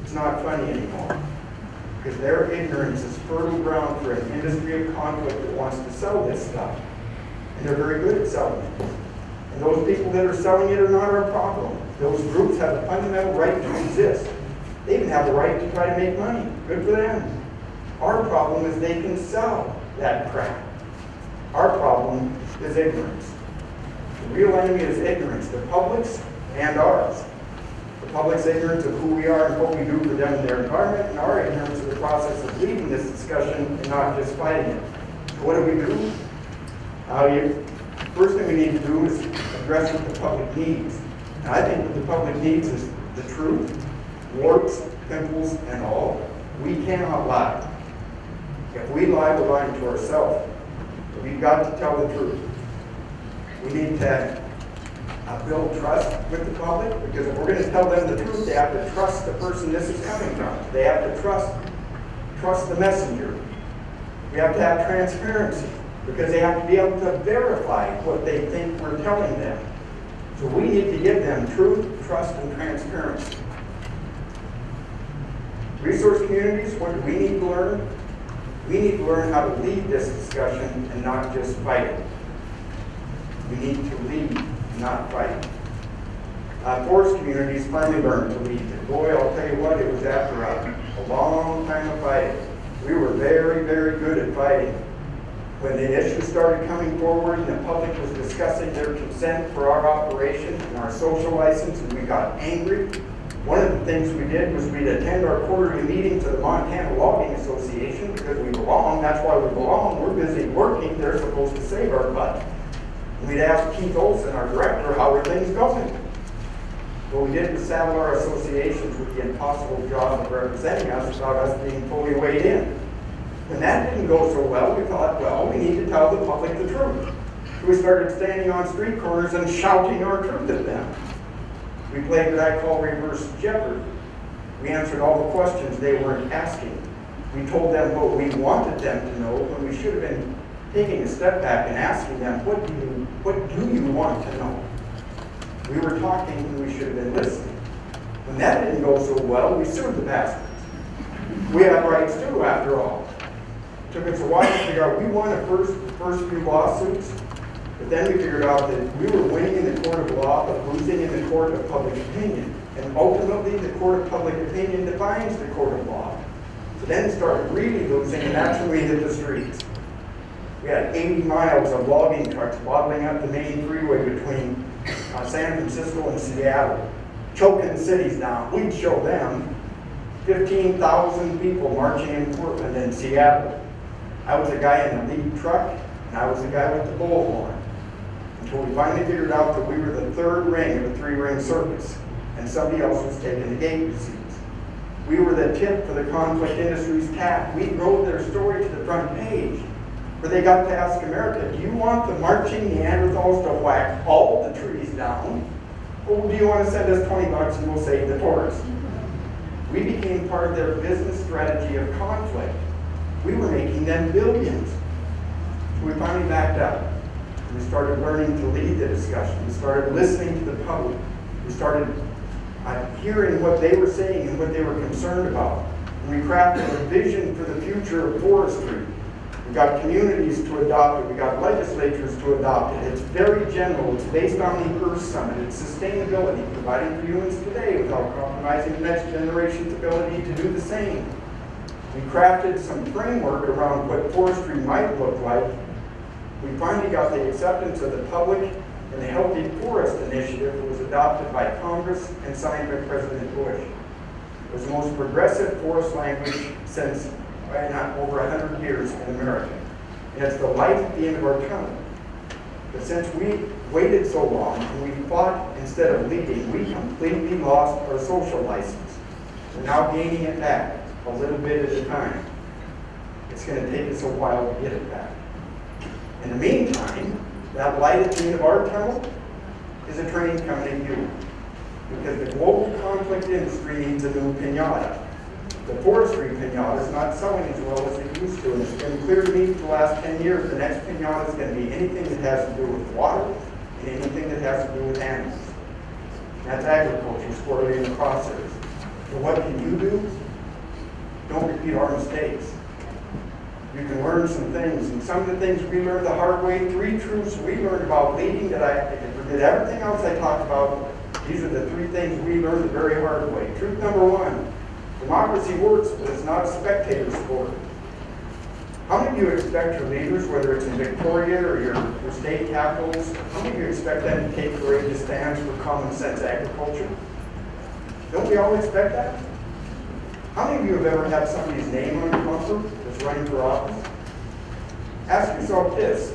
It's not funny anymore, because their ignorance is fertile ground for an industry of conflict that wants to sell this stuff. And they're very good at selling it. And those people that are selling it are not our problem. Those groups have a fundamental right to exist. They even have the right to try to make money. Good for them. Our problem is they can sell that crap. Our problem is ignorance. The real enemy is ignorance, the public's and ours. The public's ignorance of who we are and what we do for them in their environment, and our ignorance of the process of leading this discussion and not just fighting it. So what do? First thing we need to do is address what the public needs. And I think what the public needs is the truth, warts, pimples, and all. We cannot lie. If we lie, we're lying to ourselves. We've got to tell the truth. We need to build trust with the public, because if we're going to tell them the truth, they have to trust the person this is coming from. They have to trust the messenger. We have to have transparency, because they have to be able to verify what they think we're telling them. So we need to give them truth, trust, and transparency. Resource communities, what do we need to learn? We need to learn how to lead this discussion and not just fight it. We need to lead, not fight. Forest communities finally learned to lead. And boy, I'll tell you what, it was after a long time of fighting. We were very, very good at fighting. When the issues started coming forward and the public was discussing their consent for our operation and our social license, and we got angry, one of the things we did was we'd attend our quarterly meeting to the Montana Logging Association, because we belong. That's why we belong. We're busy working. They're supposed to save our butt. And we'd ask Keith Olson, our director, how are things going? What we did was saddle our associations with the impossible job of representing us without us being fully weighed in. When that didn't go so well, we thought, well, we need to tell the public the truth. So we started standing on street corners and shouting our truth at them. We played what I call reverse Jeopardy. We answered all the questions they weren't asking. We told them what we wanted them to know, when we should have been taking a step back and asking them, what do you want to know? We were talking when we should have been listening. When that didn't go so well, we sued the bastards. We have rights too, after all. It took us a while to figure out, we won the first few lawsuits, but then we figured out that we were winning in the court of law, but losing in the court of public opinion. And ultimately, the court of public opinion defines the court of law. So then it started really losing, and that's when we hit the streets. We had 80 miles of logging trucks bottling up the main freeway between San Francisco and Seattle, choking cities down. We'd show them 15,000 people marching in Portland and Seattle. I was the guy in the lead truck, and I was the guy with the bullhorn. Until we finally figured out that we were the third ring of a three-ring circus, and somebody else was taking the gate receipts. We were the tip for the conflict industry's tap. We drove their story to the front page, where they got to ask America, do you want the marching Neanderthals to whack all the trees down, or do you want to send us $20 and we'll save the forest? We became part of their business strategy of conflict. We were making them billions. So we finally backed up. We started learning to lead the discussion. We started listening to the public. We started hearing what they were saying and what they were concerned about. And we crafted a vision for the future of forestry. We got communities to adopt it. We got legislatures to adopt it. It's very general. It's based on the Earth Summit. It's sustainability, providing for humans today without compromising the next generation's ability to do the same. We crafted some framework around what forestry might look like. We finally got the acceptance of the public, and the Healthy Forest Initiative that was adopted by Congress and signed by President Bush. It was the most progressive forest language since not over 100 years in America. And it's the light at the end of our tunnel. But since we waited so long and we fought instead of leading, we completely lost our social license. We're now gaining it back, a little bit at a time. It's going to take us a while to get it back. In the meantime, that light at the end of our tunnel is a train coming to you. Because the global conflict industry needs a new pinata. The forestry pinata is not selling as well as it used to, and it's been clear to me for the last 10 years the next pinata is going to be anything that has to do with water and anything that has to do with animals. That's agriculture squarely in the crosshairs. So what can you do? Don't repeat our mistakes. You can learn some things, and some of the things we learned the hard way, 3 truths we learned about leading that I forget everything else I talked about. These are the 3 things we learned the very hard way. Truth number 1, democracy works, but it's not a spectator sport. How many of you expect your leaders, whether it's in Victoria or your state capitals, how many of you expect them to take courageous stands for common sense agriculture? Don't we all expect that? How many of you have ever had somebody's name on your bumper that's running for office? Ask yourself this.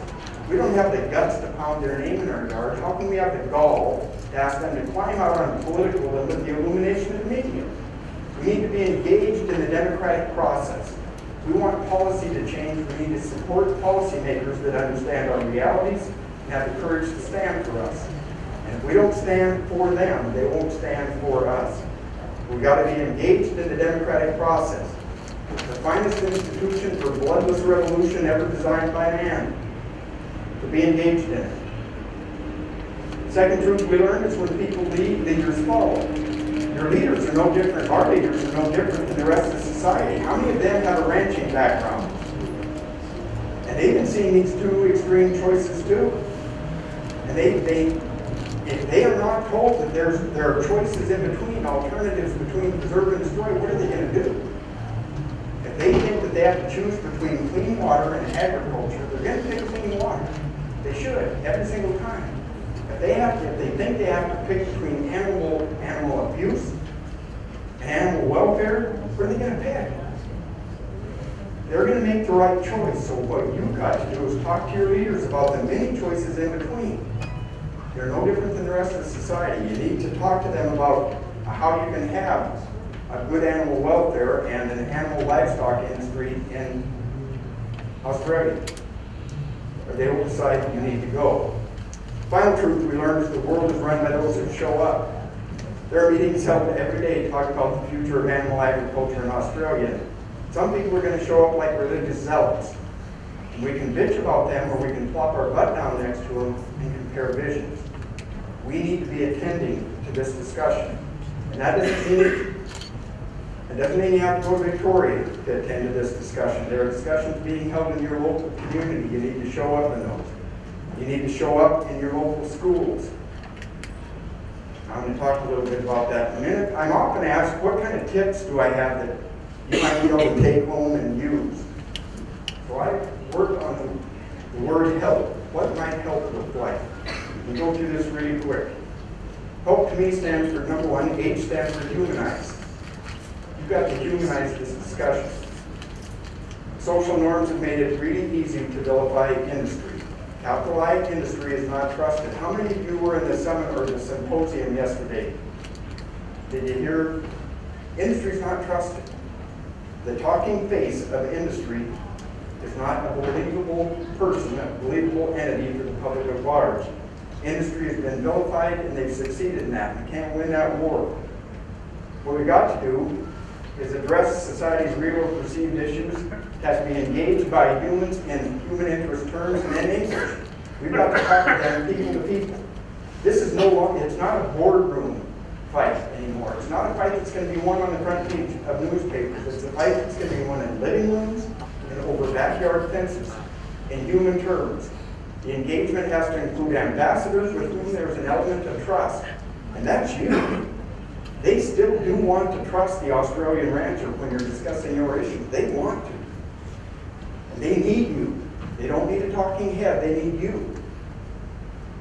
We don't have the guts to pound their name in our yard. How can we have the gall to ask them to climb out on a political limb with the illumination of the media? We need to be engaged in the democratic process. We want policy to change. We need to support policymakers that understand our realities and have the courage to stand for us. And if we don't stand for them, they won't stand for us. We've got to be engaged in the democratic process. The finest institution for bloodless revolution ever designed by man. To be engaged in it. Second truth we learned is when people lead, leaders follow. Your leaders are no different. Our leaders are no different than the rest of society. How many of them have a ranching background? And they've been seeing these 2 extreme choices too. And if they are not told that there are choices in between, alternatives between preserve and destroy, what are they going to do? If they think that they have to choose between clean water and agriculture, they're going to pick clean water. They should, every single time. If they think they have to pick between animal abuse and animal welfare, what are they going to pick? They're going to make the right choice. So what you've got to do is talk to your leaders about the many choices in between. They're no different than the rest of society. You need to talk to them about how you can have a good animal welfare and an animal livestock industry in Australia. Or they will decide that you need to go. Final truth we learned is the world is run by those who show up. There are meetings held every day to talk about the future of animal agriculture in Australia. Some people are going to show up like religious zealots. And we can bitch about them or we can plop our butt down next to them and compare visions. We need to be attending to this discussion. And that doesn't mean you have to go to Victoria to attend to this discussion. There are discussions being held in your local community. You need to show up in those. You need to show up in your local schools. I'm going to talk a little bit about that in a minute. I'm often asked, what kind of tips do I have that you might be able to take home and use. So I worked on the word help. What might help look like? We'll go through this really quick. Help to me stands for, number one, H stands for humanize. You've got to humanize this discussion. Social norms have made it really easy to vilify industry. Capital I industry is not trusted. How many of you were in the summit or the symposium yesterday? Did you hear? Industry is not trusted. The talking face of industry is not a believable person, a believable entity for the public at large. Industry has been vilified and they've succeeded in that. We can't win that war. What we've got to do is address society's real or perceived issues. It has to be engaged by humans in human interest terms and in English. We've got to talk to them people to people. This is no longer, it's not a boardroom fight anymore. It's not a fight that's going to be won on the front page of newspapers. It's a fight that's going to be won in living rooms and over backyard fences in human terms. The engagement has to include ambassadors with whom there's an element of trust. And that's you. They still do want to trust the Australian rancher when you're discussing your issues. They want to. And they need you. They don't need a talking head, they need you.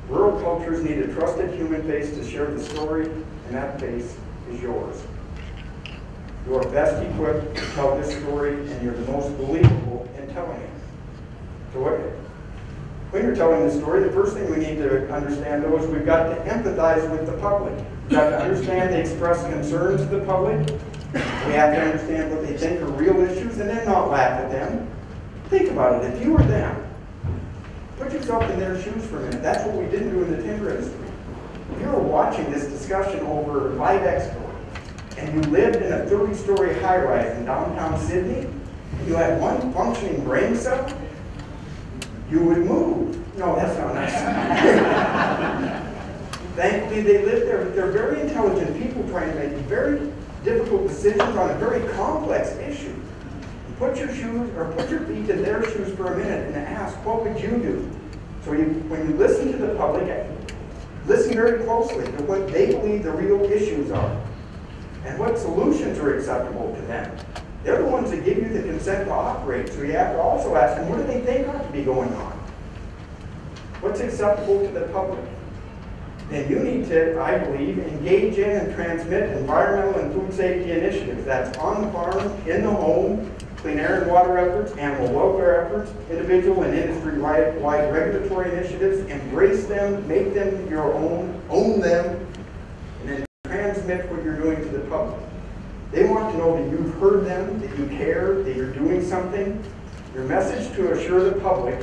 Rural cultures need a trusted human face to share the story, and that face is yours. You are best equipped to tell this story, and you're the most believable in telling it. So when you're telling the story, the first thing we need to understand, though, is we've got to empathize with the public. We've got to understand they express concerns to the public. We have to understand what they think are real issues, and then not laugh at them. Think about it. If you were them, put yourself in their shoes for a minute. That's what we didn't do in the timber industry. If you were watching this discussion over Live Expo, and you lived in a 30-story high-rise in downtown Sydney, and you had one functioning brain cell, you would move. No, that's not nice. Thankfully, they live there. They're very intelligent people trying to make very difficult decisions on a very complex issue. Put your shoes, or put your feet in their shoes for a minute and ask, what would you do? So when you listen to the public, listen very closely to what they believe the real issues are and what solutions are acceptable to them. They're the ones that give you the consent to operate, so you have to also ask them, what do they think ought to be going on? What's acceptable to the public? And you need to, I believe, engage in and transmit environmental and food safety initiatives. That's on the farm, in the home, clean air and water efforts, animal welfare efforts, individual and industry-wide regulatory initiatives. Embrace them, make them your own them, and then transmit what you're doing to the public. They want to know that you've heard them, that you care, that you're doing something. Your message to assure the public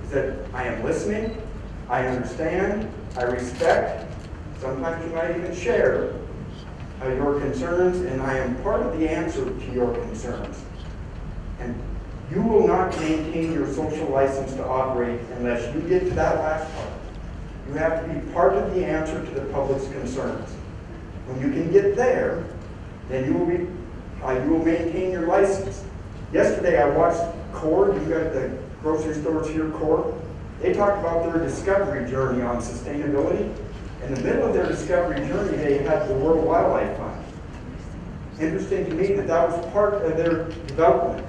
is that I am listening, I understand, I respect, sometimes you might even share your concerns, and I am part of the answer to your concerns. And you will not maintain your social license to operate unless you get to that last part. You have to be part of the answer to the public's concerns. When you can get there, then you will maintain your license. Yesterday I watched Core, you've got the grocery stores here, Core. They talked about their discovery journey on sustainability. In the middle of their discovery journey, they had the World Wildlife Fund. Interesting to me that that was part of their development.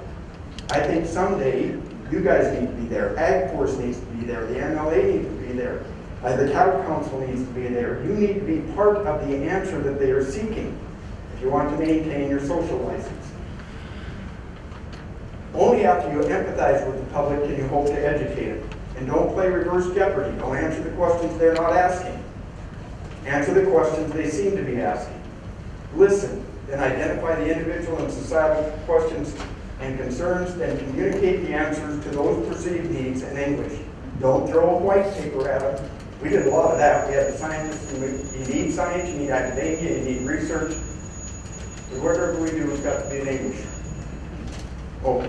I think someday you guys need to be there. AgForce needs to be there. The MLA needs to be there. The Cattle Council needs to be there. You need to be part of the answer that they are seeking if you want to maintain your social license. Only after you empathize with the public can you hope to educate it. And don't play reverse jeopardy. Don't answer the questions they're not asking. Answer the questions they seem to be asking. Listen, then identify the individual and societal questions and concerns, then communicate the answers to those perceived needs in English. Don't throw a white paper at them. We did a lot of that. We had the scientists, you need science, you need academia, you need research. But whatever we do, it's got to be in English. Oh.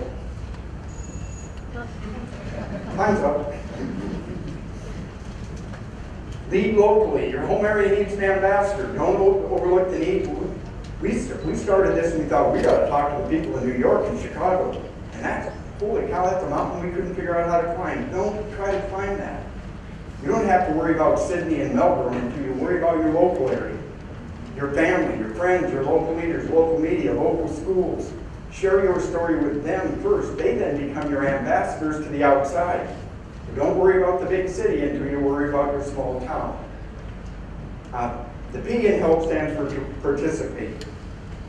Time's up. Lead locally. Your home area needs an ambassador. Don't overlook the need. We started this and we thought, we got to talk to the people in New York and Chicago. And that's, holy cow, that's a mountain we couldn't figure out how to climb. Don't try to climb that. You don't have to worry about Sydney and Melbourne until you worry about your local area. Your family, your friends, your local leaders, local media, local schools. Share your story with them first. They then become your ambassadors to the outside. So don't worry about the big city until you worry about your small town. The P in HELP stands for to participate.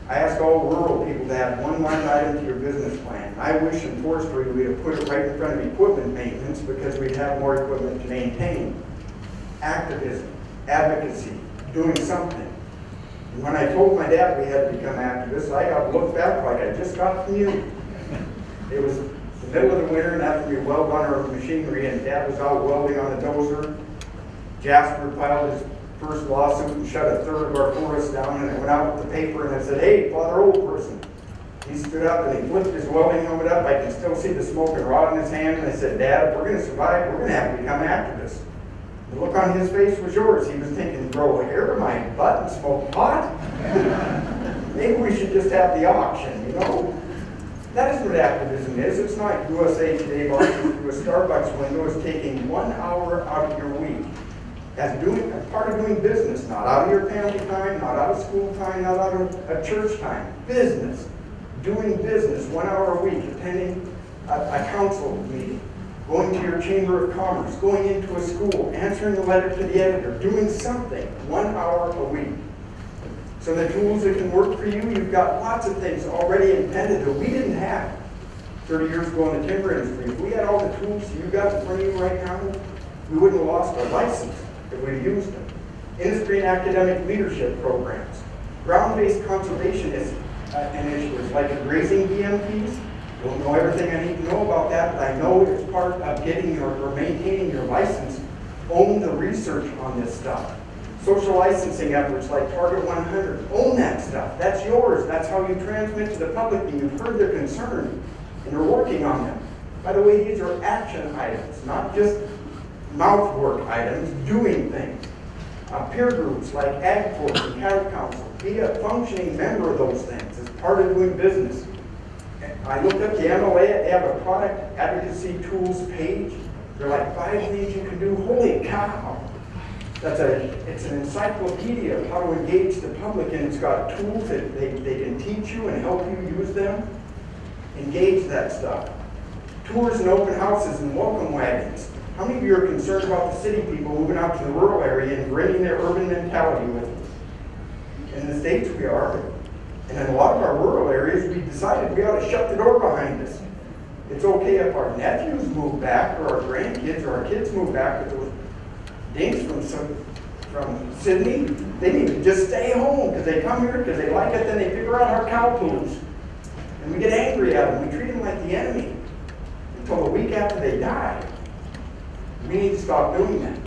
I ask all rural people to add one line item to your business plan. I wish in forestry we'd have put it right in front of equipment maintenance because we'd have more equipment to maintain. Activism, advocacy, doing something. And when I told my dad we had to become activists, I got looked back like I just got from you. It was the middle of the winter and after we welded on our machinery and Dad was out welding on a dozer. Jasper filed his first lawsuit and shut a third of our forest down, and I went out with the paper and I said, "Hey, Father Old Person." He stood up and he flipped his welding helmet up. I can still see the smoking rod in his hand, and I said, "Dad, if we're going to survive, we're going to have to become activists." The look on his face was yours. He was thinking, grow hair to my butt and smoke pot? Maybe we should just have the auction, you know? That is what activism is. It's not USA Today marching through a Starbucks window. It's taking 1 hour out of your week as part of doing business, not out of your family time, not out of school time, not out of a church time. Business. Doing business 1 hour a week, attending a council meeting, going to your chamber of commerce, going into a school, answering a letter to the editor, doing something 1 hour a week. So the tools that can work for you, you've got lots of things already invented that we didn't have 30 years ago in the timber industry. If we had all the tools you got in front of you right now, we wouldn't have lost our license if we'd used them. Industry and academic leadership programs, ground-based conservation initiatives like the grazing BMPs. Don't know everything I need to know about that, but I know it's part of getting or maintaining your license. Own the research on this stuff. Social licensing efforts like Target 100. Own that stuff. That's yours. That's how you transmit to the public, and you've heard their concern, and you're working on them. By the way, these are action items, not just mouth work items, doing things. Peer groups like AgForce and Cattle Council. Be a functioning member of those things as part of doing business. I looked up the MLA, they have a product advocacy tools page. There are like 5 things you can do. Holy cow! It's an encyclopedia of how to engage the public, and it's got tools that they can teach you and help you use them. Engage that stuff. Tours and open houses and welcome wagons. How many of you are concerned about the city people moving out to the rural area and bringing their urban mentality with them? In the States we are. And in a lot of our rural areas, we decided we ought to shut the door behind us. It's okay if our nephews move back, or our grandkids, or our kids move back, but those dinks from Sydney, they need to just stay home because they come here because they like it, then they figure out our cow poos. And we get angry at them. We treat them like the enemy until the week after they die. We need to stop doing that.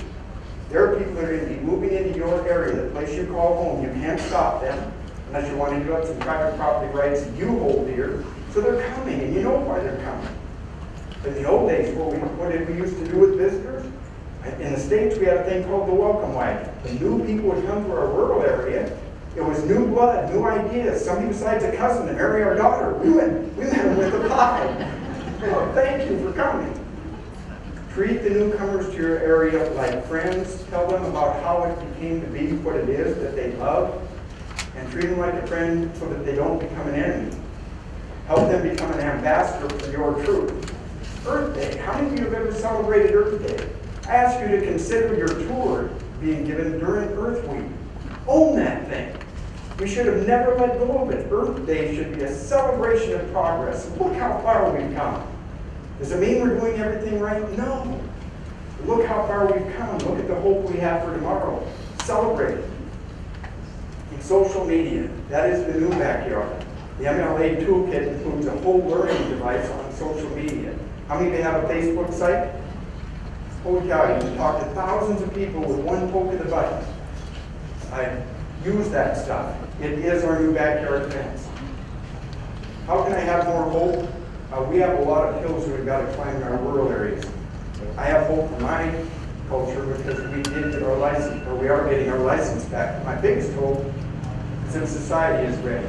There are people that are going to be moving into your area, the place you call home. You can't stop them unless you want to give up some private property rights that you hold dear. So they're coming, and you know why they're coming. But in the old days, what did we used to do with visitors? In the States, we had a thing called the welcome wagon. The new people would come to our rural area. It was new blood, new ideas. Somebody besides a cousin to marry our daughter. We met them with a pie. Oh, thank you for coming. Treat the newcomers to your area like friends. Tell them about how it became to be what it is that they love. And treat them like a friend so that they don't become an enemy. Help them become an ambassador for your truth. Earth Day. How many of you have ever celebrated Earth Day? I ask you to consider your tour being given during Earth Week. Own that thing. We should have never let go of it. Earth Day should be a celebration of progress. Look how far we've come. Does it mean we're doing everything right? No. Look how far we've come. Look at the hope we have for tomorrow. Celebrate it. In social media, that is the new backyard. The MLA toolkit includes a whole learning device on social media. How many of you have a Facebook site? Holy cow, you can talk to thousands of people with one poke of the button. I use that stuff. It is our new backyard fence. How can I have more hope? We have a lot of hills that we've got to climb in our rural areas. I have hope for my culture because we did get our license, or we are getting our license back. My biggest hope is that society is ready.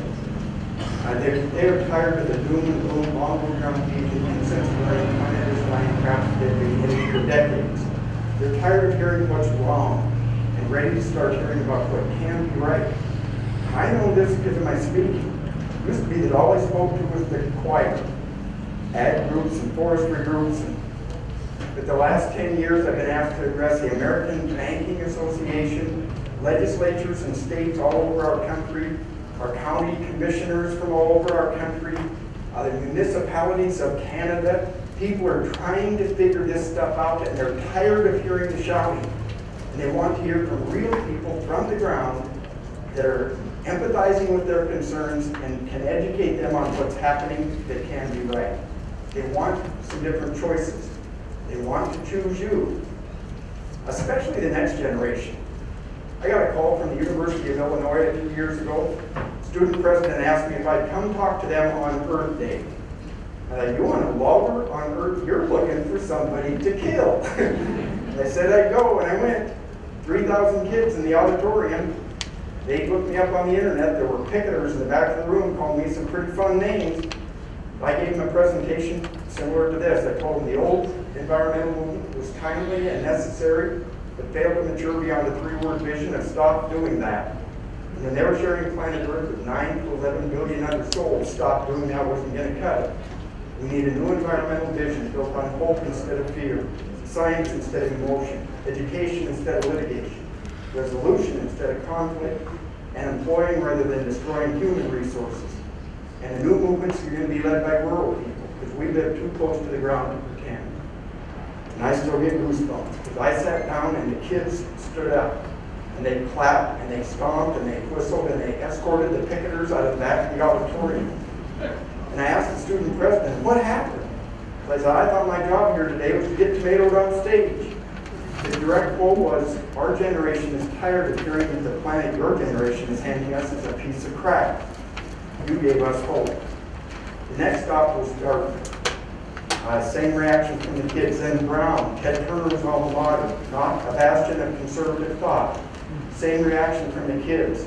They're tired of the doom and gloom, mongrel drum beat, and incense burning, unedited land crafts that they've been hitting for decades. They're tired of hearing what's wrong and ready to start hearing about what can be right. I know this because of my speaking. It used to be that all I spoke to was the choir, ag groups and forestry groups. But the last 10 years, I've been asked to address the American Banking Association, legislatures and states all over our country, our county commissioners from all over our country, the municipalities of Canada. People are trying to figure this stuff out, and they're tired of hearing the shouting. And they want to hear from real people from the ground that are empathizing with their concerns and can educate them on what's happening that can be right. They want some different choices. They want to choose you, especially the next generation. I got a call from the University of Illinois a few years ago. Student president asked me if I'd come talk to them on Earth Day. You want a logger on Earth? You're looking for somebody to kill. I said I'd go, and I went. 3,000 kids in the auditorium. They looked me up on the internet. There were picketers in the back of the room calling me some pretty fun names. I gave them a presentation similar to this. I told them the old environmental movement was timely and necessary, but failed to mature beyond a 3-word vision of stop doing that. And the never sharing planet Earth with 9 to 11 billion other souls, stop doing that, wasn't going to cut it. We need a new environmental vision built on hope instead of fear, science instead of emotion, education instead of litigation, resolution instead of conflict, and employing rather than destroying human resources. And the new movements are going to be led by rural people, because we live too close to the ground to pretend. And I still get goosebumps, because I sat down and the kids stood up, and they clapped, and they stomped, and they whistled, and they escorted the picketers out of the back of the auditorium. And I asked the student president, what happened? I said, I thought my job here today was to get tomatoed on stage. The direct quote was, our generation is tired of hearing that the planet your generation is handing us is a piece of crap. You gave us hope. The next stop was Dartmouth. Same reaction from the kids. Then Brown, Ted Turner's alma mater, not a bastion of conservative thought. Same reaction from the kids.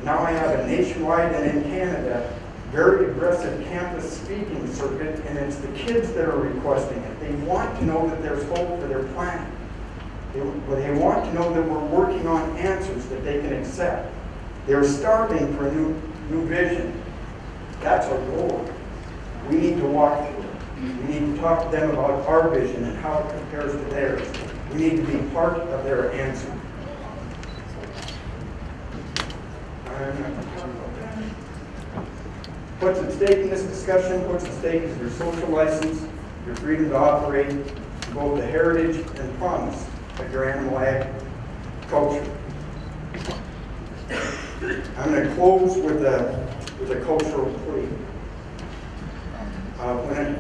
Now I have a nationwide and in Canada very aggressive campus speaking circuit, and it's the kids that are requesting it. They want to know that there's hope for their planet. They want to know that we're working on answers that they can accept. They're starving for a new vision. That's our goal. We need to walk through it. We need to talk to them about our vision and how it compares to theirs. We need to be part of their answer. What's at stake in this discussion? What's at stake is your social license, your freedom to operate, both the heritage and promise of your animal ag culture. I'm going to close with a cultural plea. I've been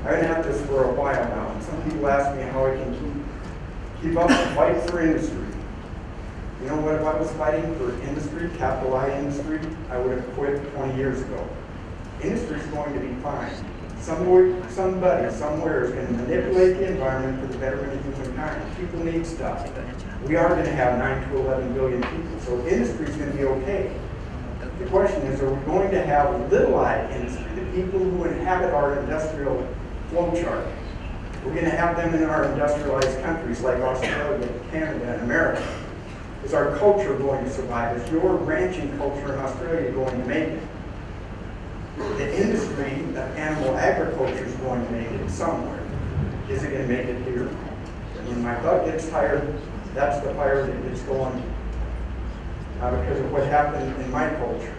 at this for a while now, and some people ask me how I can keep up the fight for industry. You know what, if I was fighting for industry, capital I industry, I would have quit 20 years ago. Industry is going to be fine. Somebody, somewhere is going to manipulate the environment for the betterment of humankind. People need stuff. We are going to have 9 to 11 billion people, so industry is going to be okay. The question is, are we going to have little I industry, the people who inhabit our industrial flow chart? We're going to have them in our industrialized countries like Australia, Canada, and America. Is our culture going to survive? Is your ranching culture in Australia going to make it? The industry of animal agriculture is going to make it somewhere. Is it going to make it here? When my butt gets tired, that's the fire that gets going because of what happened in my culture.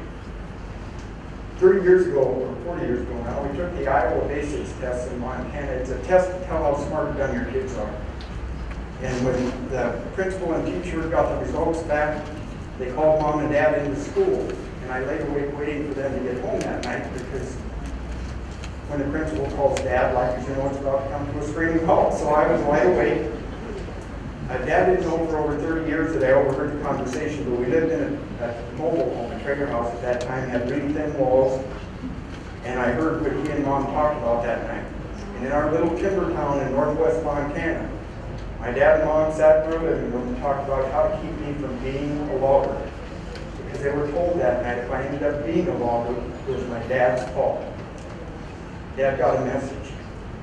30 years ago, or 40 years ago now, we took the Iowa Basics test in Montana. It's a test to tell how smart and dumb your kids are. And when the principal and teacher got the results back, they called mom and dad into school. And I lay awake waiting for them to get home that night, because when the principal calls dad, like you know, it's about to come to a screaming halt. So I was wide awake. Dad didn't know for over 30 years that I overheard the conversation, but we lived in a mobile home, a trailer house at that time, had really thin walls, and I heard what he and mom talked about that night. And in our little timber town in northwest Montana, my dad and mom sat in their living room and talked about how to keep me from being a logger. Because they were told that night if I ended up being a logger, it was my dad's fault. Dad got a message.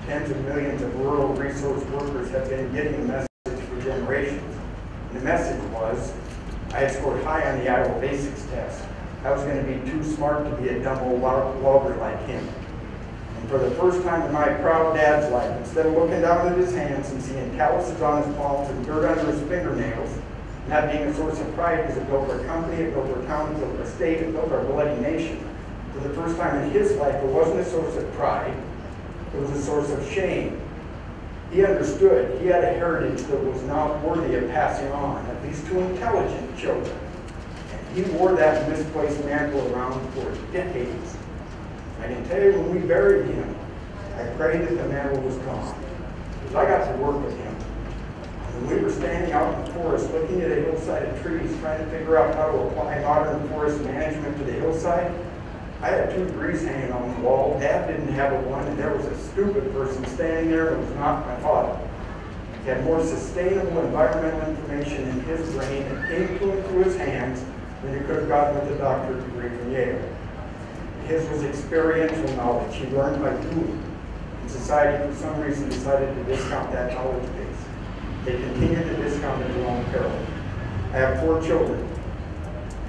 Tens of millions of rural resource workers have been getting a message for generations. And the message was, I had scored high on the Iowa Basics test. I was going to be too smart to be a dumb old logger like him. And for the first time in my proud dad's life, instead of looking down at his hands and seeing calluses on his palms and dirt under his fingernails, and that being a source of pride because it built our company, it built our town, it built our state, it built our bloody nation. For the first time in his life, it wasn't a source of pride, it was a source of shame. He understood he had a heritage that was not worthy of passing on, at least to intelligent children. And he wore that misplaced mantle around for decades. I can tell you when we buried him, I prayed that the mantle was gone, because I got to work with him. When we were standing out in the forest looking at a hillside of trees, trying to figure out how to apply modern forest management to the hillside, I had 2 degrees hanging on the wall. Dad didn't have a one, and there was a stupid person standing there, and it was not my father. He had more sustainable environmental information in his brain that came to him through his hands than he could have gotten with a doctorate degree from Yale. His was experiential knowledge he learned by doing. And society, for some reason, decided to discount that knowledge base. They continue to discount it at their own peril. I have 4 children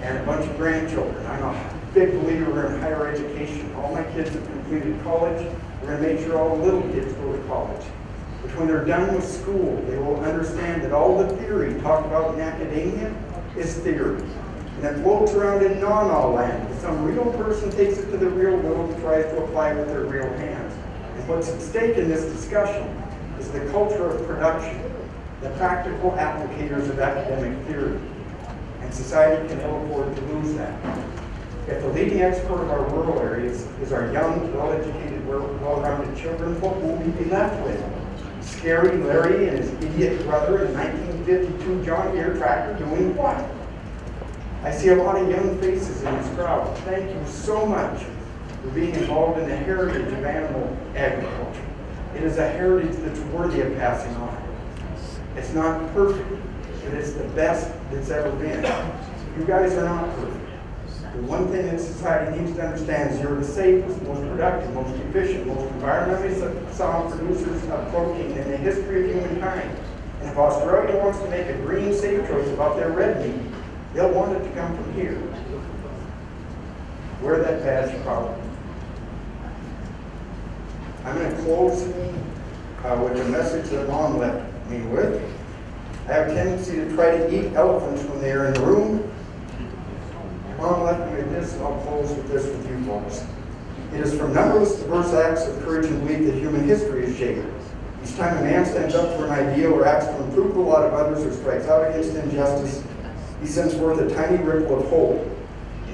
and a bunch of grandchildren. I'm a big believer in higher education. All my kids have completed college. We're going to make sure all the little kids go to college. But when they're done with school, they will understand that all the theory talked about in academia is theory. And it floats around in non-all land. But some real person takes it to the real world and tries to apply it with their real hands. And what's at stake in this discussion is the culture of production, the practical applicators of academic theory. And society can ill afford to lose that. If the leading expert of our rural areas is our young, well-educated, well-rounded children, what will we be left with? Scary Larry and his idiot brother in a 1952 John Deere tractor doing what? I see a lot of young faces in this crowd. Thank you so much for being involved in the heritage of animal agriculture. It is a heritage that's worthy of passing on. It's not perfect, but it's the best that's ever been. You guys are not perfect. The one thing that society needs to understand is you're the safest, most productive, most efficient, most environmentally sound producers of protein in the history of humankind. And if Australia wants to make a green, safe choice about their red meat, they'll want it to come from here. Wear that badge proudly. I'm going to close with a message that Mom left me with. I have a tendency to try to eat elephants when they are in the room. Mom left me with this, and I'll close with this with you folks. It is from numberless diverse acts of courage and belief that human history is shaped. Each time a man stands up for an ideal or acts to improve the lot of others or strikes out against injustice, he sends forth a tiny ripple of hope,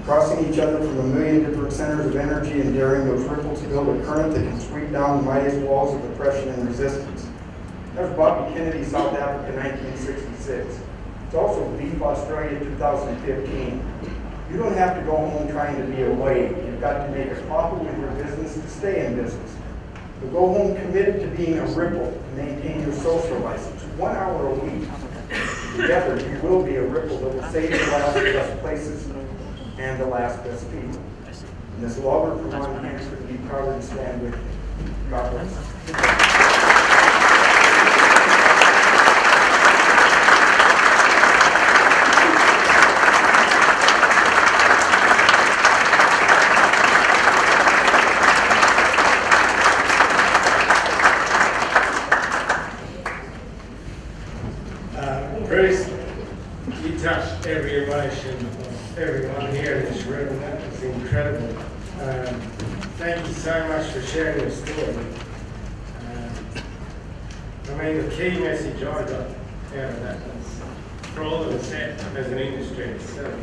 crossing each other from a million different centers of energy and daring those ripples to build a current that can sweep down the mightiest walls of oppression and resistance. That was Bobby Kennedy, South Africa, 1966. It's also Beef Australia, 2015. You don't have to go home trying to be a wave. You've got to make a profit with your business to stay in business. But go home committed to being a ripple to maintain your social license. 1 hour a week. Together, you will be a ripple that will save the last best places and the last best people. And this logger from Montana could be proud to stand with you. God bless. Bruce, you touched every emotion of everyone here in this room. That was incredible. Thank you so much for sharing your story. I mean, the key message I got out of that was for all of us as an industry itself,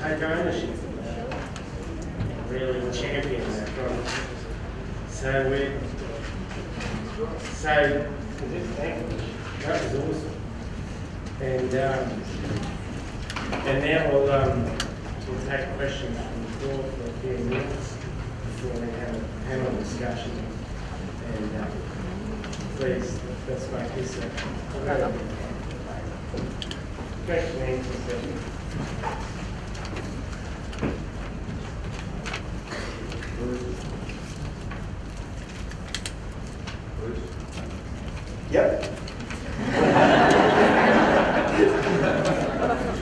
take ownership of that, really champion that product. That was awesome. And now we'll take questions from the floor for a few minutes before we have a panel discussion. And please, let's make this a question and answer session. Yep.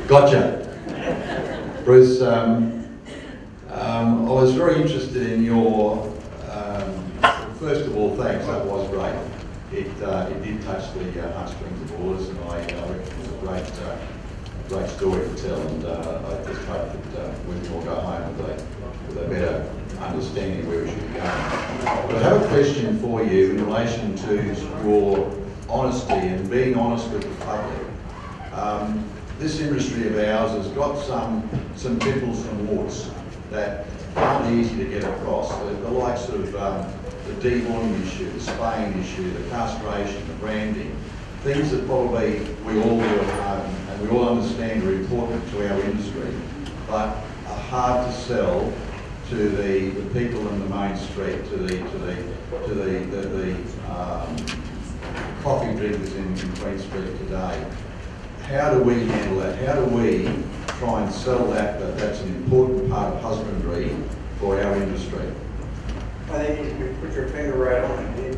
Gotcha. Bruce, I was very interested in your, first of all, thanks, that was great. It did touch the heartstrings of all of us, and I reckon it was a great story to tell, and I just hope that we can all go home with a better understanding of where we should be going. But I have a question for you in relation to your honesty and being honest with the public. This industry of ours has got some pimples and warts that aren't easy to get across. The likes of the dehorning issue, the spaying issue, the castration, the branding, things that probably we all do at home and we all understand are important to our industry, but are hard to sell to the people in the main street, to the coffee drinkers in Queen Street today. How do we handle that? How do we try and sell that's an important part of husbandry for our industry? I think you put your finger right on it.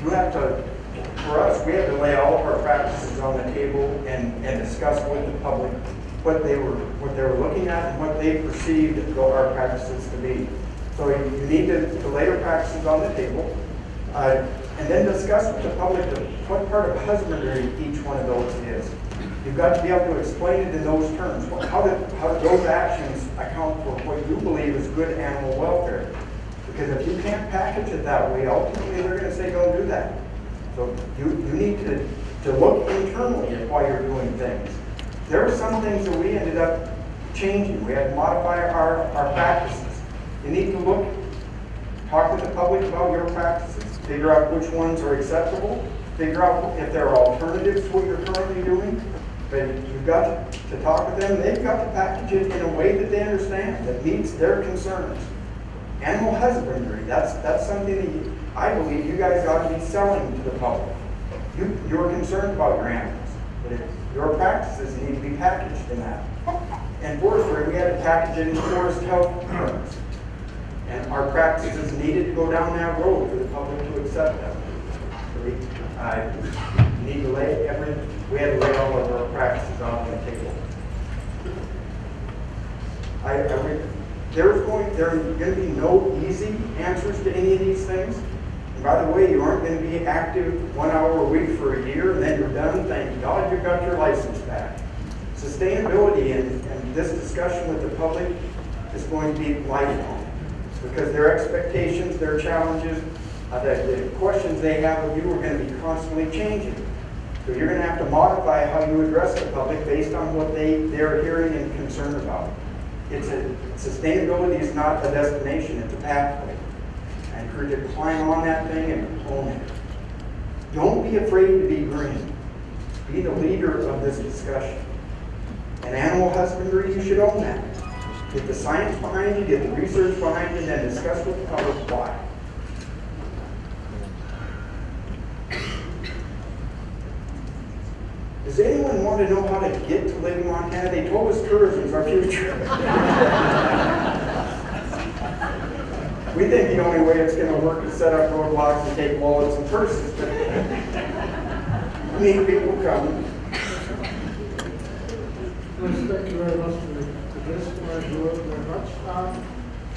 You have to, for us, we have to lay all of our practices on the table and discuss with the public what they were looking at and what they perceived our practices to be. So you need to lay your practices on the table and then discuss with the public what part of husbandry each one of those is. You've got to be able to explain it in those terms. How do those actions account for what you believe is good animal welfare? Because if you can't package it that way, ultimately they're going to say don't do that. So you need to look internally at why you're doing things. There were some things that we ended up changing. We had to modify our practices. You need to talk to the public about your practices, figure out which ones are acceptable, figure out if there are alternatives to what you're currently doing. But you've got to talk to them, and they've got to package it in a way that they understand, that meets their concerns. Animal husbandry, that's something that I believe you guys ought to be selling to the public. You're concerned about your animals, but your practices need to be packaged in that. And forestry, we had to package it in forest health terms. And our practices needed to go down that road for the public to accept them. So we need to we had to lay all of our practices on the table. There are going to be no easy answers to any of these things. And by the way, you aren't going to be active 1 hour a week for a year and then you're done. Thank God you got your license back. Sustainability and this discussion with the public is going to be lifelong because their expectations, their challenges, the questions they have of you are going to be constantly changing. So you're going to have to modify how you address the public based on what they're hearing and concerned about. Sustainability is not a destination, it's a pathway. I encourage you to climb on that thing and own it. Don't be afraid to be green. Be the leader of this discussion. And animal husbandry, you should own that. Get the science behind you, get the research behind you, and then discuss with the public why. Does anyone want to know how to get to live in Montana? They told us tourism is our future. We think the only way it's going to work is set up roadblocks and take wallets and purses, but we need people coming. Thank you very much for the address. Thank you very much.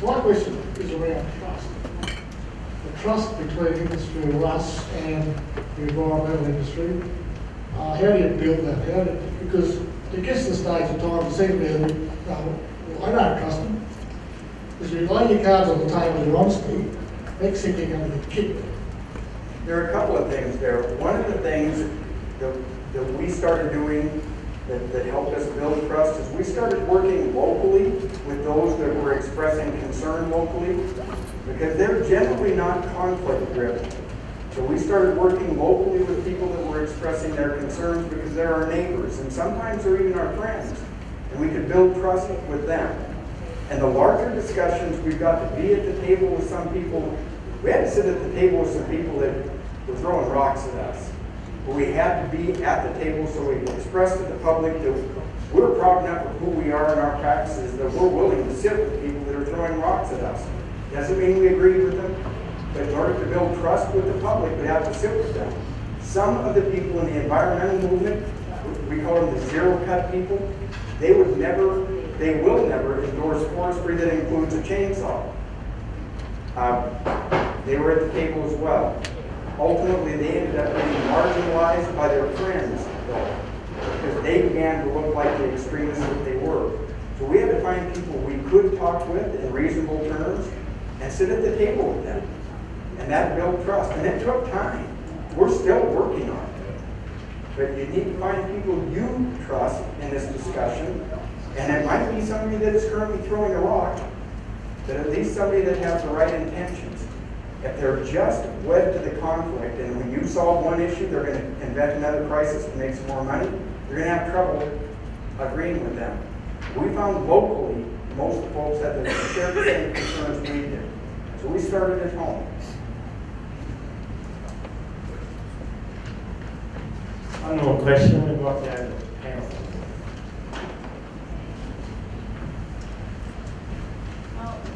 My question is around trust. The trust between industry and us and the environmental industry. How do you build that? Because it gets to the stage of time to seem to be, I don't trust them. Because if you lay your cards on the table with honesty, next thing you're going to get kicked. There are a couple of things there. One of the things that we started doing that helped us build trust is we started working locally with those that were expressing concern locally, because they're generally not conflict driven. So we started working locally with people that were expressing their concerns because they're our neighbors and sometimes they're even our friends. And we could build trust with them. And the larger discussions, we've got to be at the table with some people. We had to sit at the table with some people that were throwing rocks at us. But we had to be at the table so we expressed to the public that we're proud enough of who we are in our practices that we're willing to sit with people that are throwing rocks at us. Doesn't mean we agree with them. But in order to build trust with the public, we have to sit with them. Some of the people in the environmental movement, we call them the zero-cut people, they would never they will never endorse forestry that includes a chainsaw. They were at the table as well. Ultimately, they ended up being marginalized by their friends, though, because they began to look like the extremists that they were. So we had to find people we could talk with in reasonable terms and sit at the table with them. And that built trust. And it took time. We're still working on it. But you need to find people you trust in this discussion. And it might be somebody that is currently throwing a rock, but at least somebody that has the right intentions. If they're just wed to the conflict, and when you solve one issue, they're going to invent another crisis to make some more money, you're going to have trouble agreeing with them. We found locally, most of the folks had the shared the same concerns we did. So we started at home. One more question, we've got down to the panel.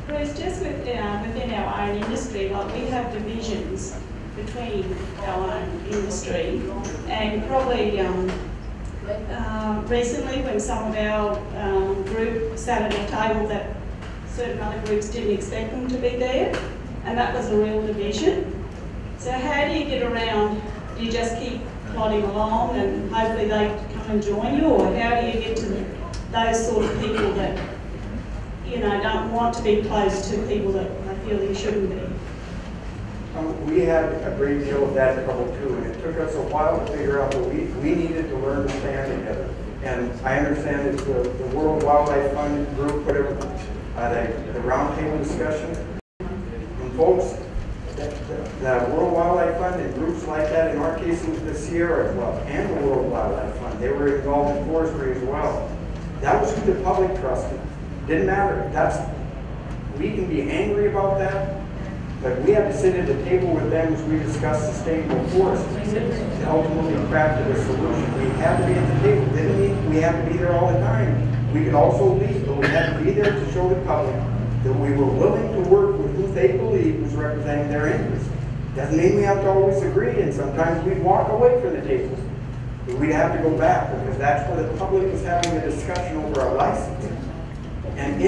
Bruce, just within our own industry, like we have divisions between our own industry, and probably recently when some of our group sat at a table that certain other groups didn't expect them to be there, and that was a real division. So how do you get around? Do you just keep plodding along and hopefully they come and join you, or how do you get to those sort of people that, you know, don't want to be close to people that they feel you shouldn't be? We had a great deal of that trouble too, and it took us a while to figure out that we needed to learn to stand together. And I understand it's the World Wildlife Fund group, whatever, the roundtable discussion. And folks, the World Wildlife Fund and groups like that, in our case it was the Sierra Club and the World Wildlife Fund, they were involved in forestry as well. That was who the public trusted. Didn't matter. We can be angry about that, but we had to sit at the table with them as we discussed sustainable forestry and ultimately crafted a solution. We had to be at the table. Didn't mean we had to be there all the time. We could also leave, but we had to be there to show the public that we were willing to work with who they believed was representing their interests. Doesn't mean we have to always agree, and sometimes we'd walk away from the table. But we'd have to go back because that's where the public was having a discussion over our license. And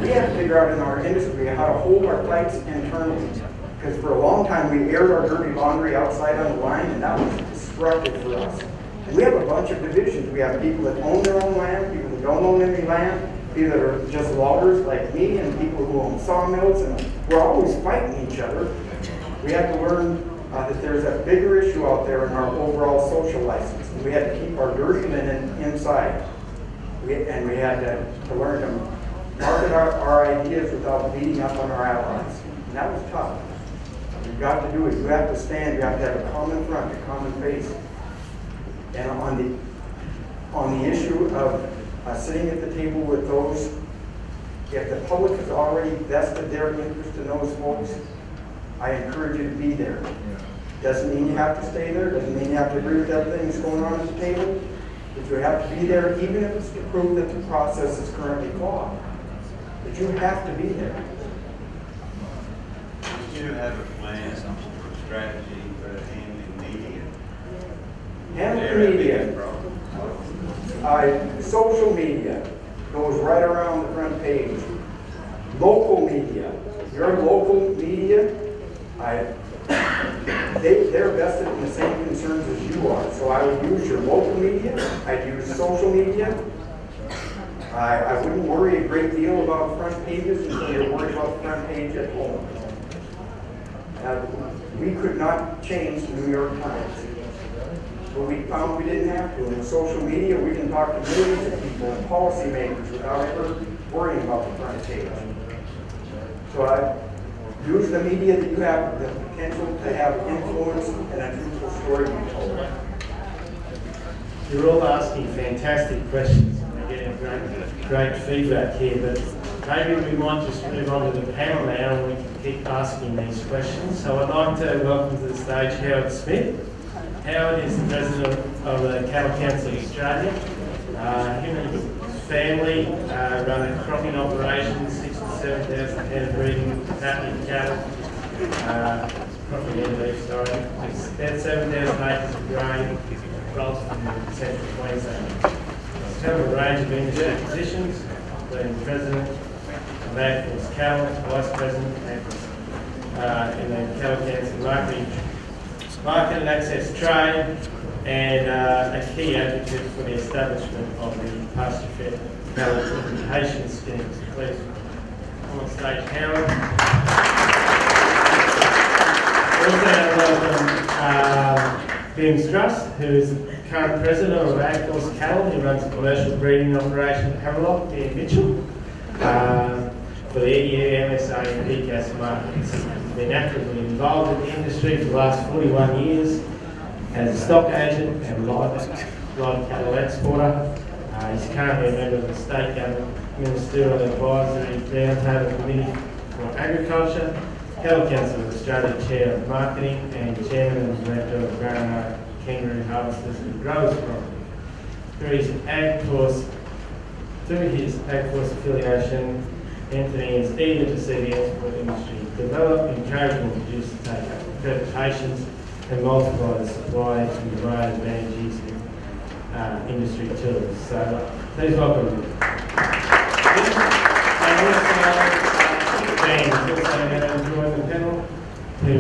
we had to figure out in our industry how to hold our fights internally. Because for a long time we aired our dirty laundry outside on the line, and that was destructive for us. And we have a bunch of divisions. We have people that own their own land, people that don't own any land, people that are just loggers like me, and people who own sawmills, and we're always fighting each other. We had to learn that there's a bigger issue out there in our overall social license. And we had to keep our dirty linen inside. And we had to learn to market our ideas without beating up on our allies. And that was tough. You've got to do it. You have to stand. You have to have a common front, a common face. And on the issue of sitting at the table with those, if the public has already vested their interest in those folks, I encourage you to be there. Doesn't mean you have to stay there. Doesn't mean you have to agree with everything that's going on at the table. But you have to be there, even if it's to prove that the process is currently flawed. But you have to be there. Do you have a plan or strategy for handling media? Handling media. Social media goes right around the front page. Local media. Your local media, they're vested in the same concerns as you are. So I would use your local media. I'd use social media. I wouldn't worry a great deal about front pages until you're worried about the front page at home. We could not change the New York Times. But we found we didn't have to. In social media, we can talk to millions of people and policymakers without ever worrying about the front page. So I use the media that you have the potential to have influence and a truthful story to be told. You're all asking fantastic questions. We're getting great feedback here, but maybe we might just move on to the panel now and we can keep asking these questions. So I'd like to welcome to the stage Howard Smith. Howard is the president of the Cattle Council of Australia. Him and his family run a cropping operation, 67,000 head of breeding fattening cattle. Cropping and beef, sorry. It's about 7,000 acres of grain, rolls in central Queensland. It's have a range of industry positions, been President of AgForce Cattle, Vice President in the Cattle Council Market and Access Trade, and a key advocate for the establishment of the pasture-fed cattle implementation scheme. So please come on stage, Howard. Also welcome Ben Struss, who is the current president of AgForce Cattle. He runs a commercial breeding operation at Havelock near Mitchell for the EU, MSA and ECAS markets. He's been actively involved in the industry for the last 41 years as a stock agent and live cattle exporter. He's currently a member of the State Government Ministerial Advisory Roundtable Committee for Agriculture, Cattle Council of Australia Chair of Marketing, and Chairman and Director of Baranoak Kangaroo Harvesters and Growers Forum. Through his AgForce affiliation, Anthony is eager to see the export industry develop, encouraging producers to take up accreditations and multiply the supply and provide advantage using industry tools. So please welcome him. And also, Ben is also going to join the panel, who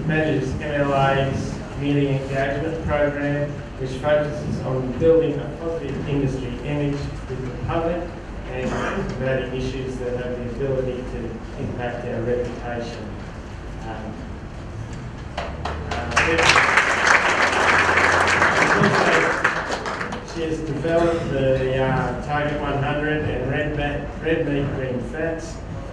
manages MLA's Community Engagement Program, which focuses on building a positive industry image with the public and combating issues that have the ability to impact our reputation. She has developed the Target 100 and red meat green fats,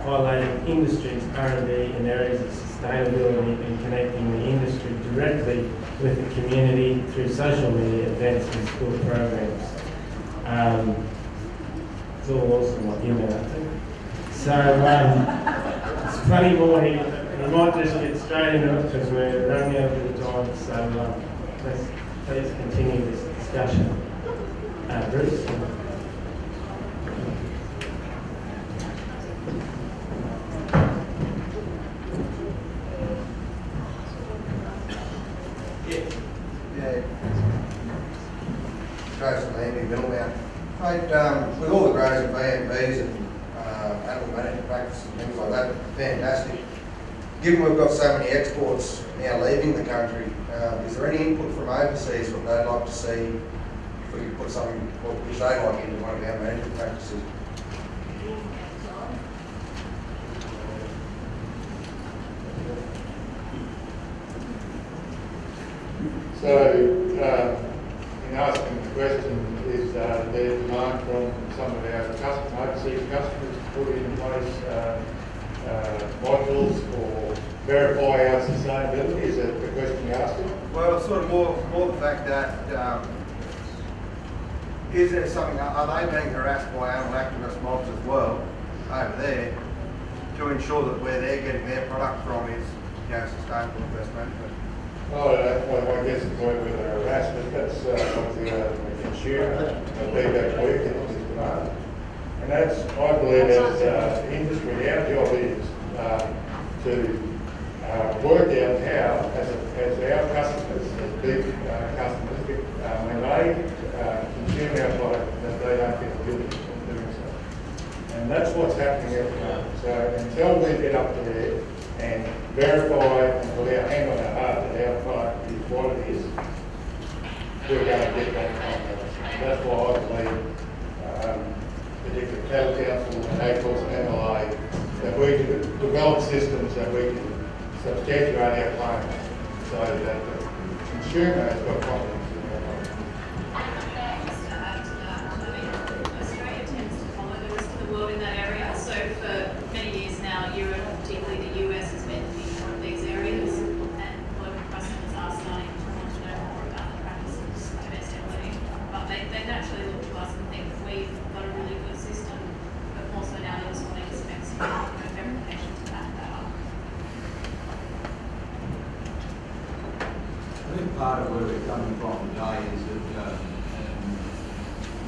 highlighting industry's R&D in areas of sustainability and connecting the industry directly with the community through social media events and school programs. It's all awesome what you know, I think. So it's funny morning. We might just get straight into it because we're running out of time. So let's please continue this discussion. Bruce. With all the growers and VMPs and animal management practices and things like that, fantastic. Given we've got so many exports now leaving the country, is there any input from overseas what they'd like to see if we could put something which they like into one of our management practices? So, in asking the question, is there demand from some of our overseas customers to put in place modules or verify our sustainability? Is that the question you're asking? Well, it's sort of more the fact that is there something, are they being harassed by animal activist mobs as well over there to ensure that where they're getting their product from is sustainable investment? Oh, I guess the point with the harassment, that's what the consumer feedback work is demand. And that's, I believe, as industry, our job is to work out how, as our customers, as big customers, when they consume our product, that they don't get guilty from doing so. And that's what's happening at the moment. So until we get up there and verify and put our hand on our heart that our product is what it is, we're going to get that confidence. That's why I believe, particularly Cattle Council and AgForce and MLA, that we can develop systems that we can substantiate our claims so that the consumer has got confidence in their product. Just to add to that, Australia tends to follow the rest of the world in that area. So for many years now, Europe, particularly the US, has been in one of these areas, and local customers are starting to want to know more about the practices domestically. But they naturally look to us and think that we've got a really good system, but more so now they're just wanting to spend some verification to back that up. I think part of where we're coming from today is that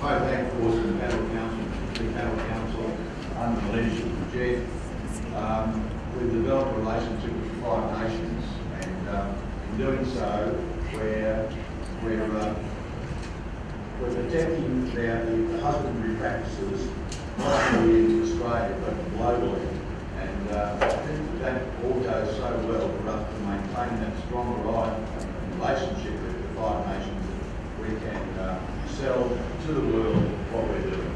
both AgForce and the Cattle Council, particularly Cattle Council, under the leadership of Jeff, we've developed a relationship with 5 nations, and in doing so, we're protecting the husbandry practices not only in Australia but globally. And I think that all goes so well for us to maintain that strong relationship with the Five Nations that we can sell to the world what we're doing.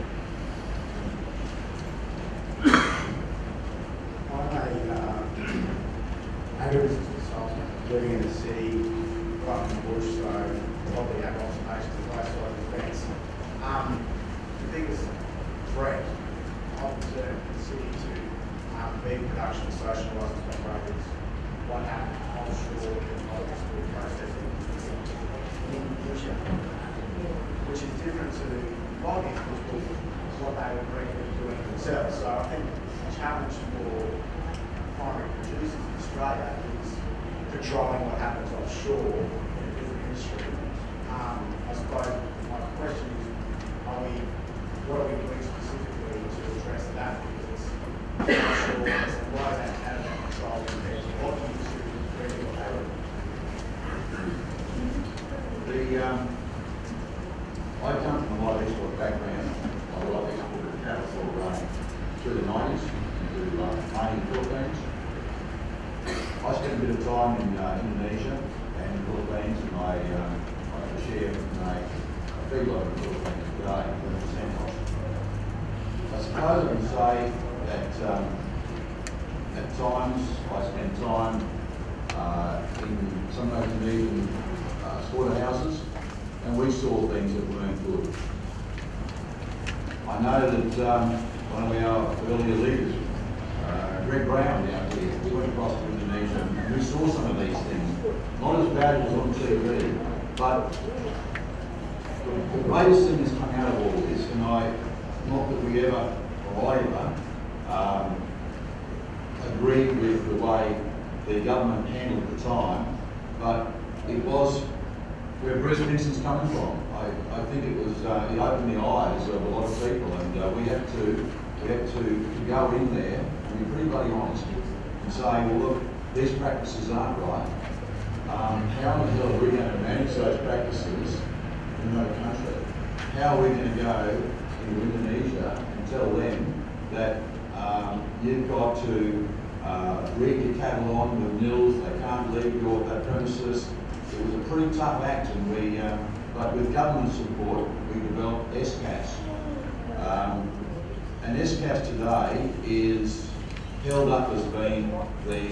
I'm a business consultant living in the city, right in the bush, so probably have observations of both sides of the fence. The biggest threat of the city to being production of social license operators, what happened offshore in multi-school processing in Asia, which is different to logging, which was what they were regularly doing themselves. So I think the challenge for primary producers in Australia is controlling what happens offshore in a different industry. I suppose my question is, what are we doing specifically to address that? Because it's offshore, and why is that out of that control compared to what industry is regulatory? I come from a lot of export background. I love export cattle through the 90s into mining Philippines. I spent a bit of time in Indonesia and the Philippines, and I share a feedlot in the Philippines today, 100%. I suppose I can say that at times I spent time in some of those Indonesian slaughterhouses, and we saw things that weren't good. I know that one of our earlier leaders, Greg Brown down here, we went across to Indonesia and we saw some of these things. Not as bad as on TV, but the greatest thing that's come out of all this, and not that we ever, or I ever, agreed with the way the government handled the time, but it was where Bruce Vincent's coming from. I think it was, it opened the eyes of a lot of people, and we had to go in there and be pretty bloody honest and say, well look, these practices aren't right. How in the hell are we going to manage those practices in another country? How are we going to go into Indonesia and tell them that you've got to read your cattle on with nils, they can't leave your premises? It was a pretty tough act, and we, but with government support, we developed SCAS. And SCAS today is held up as being the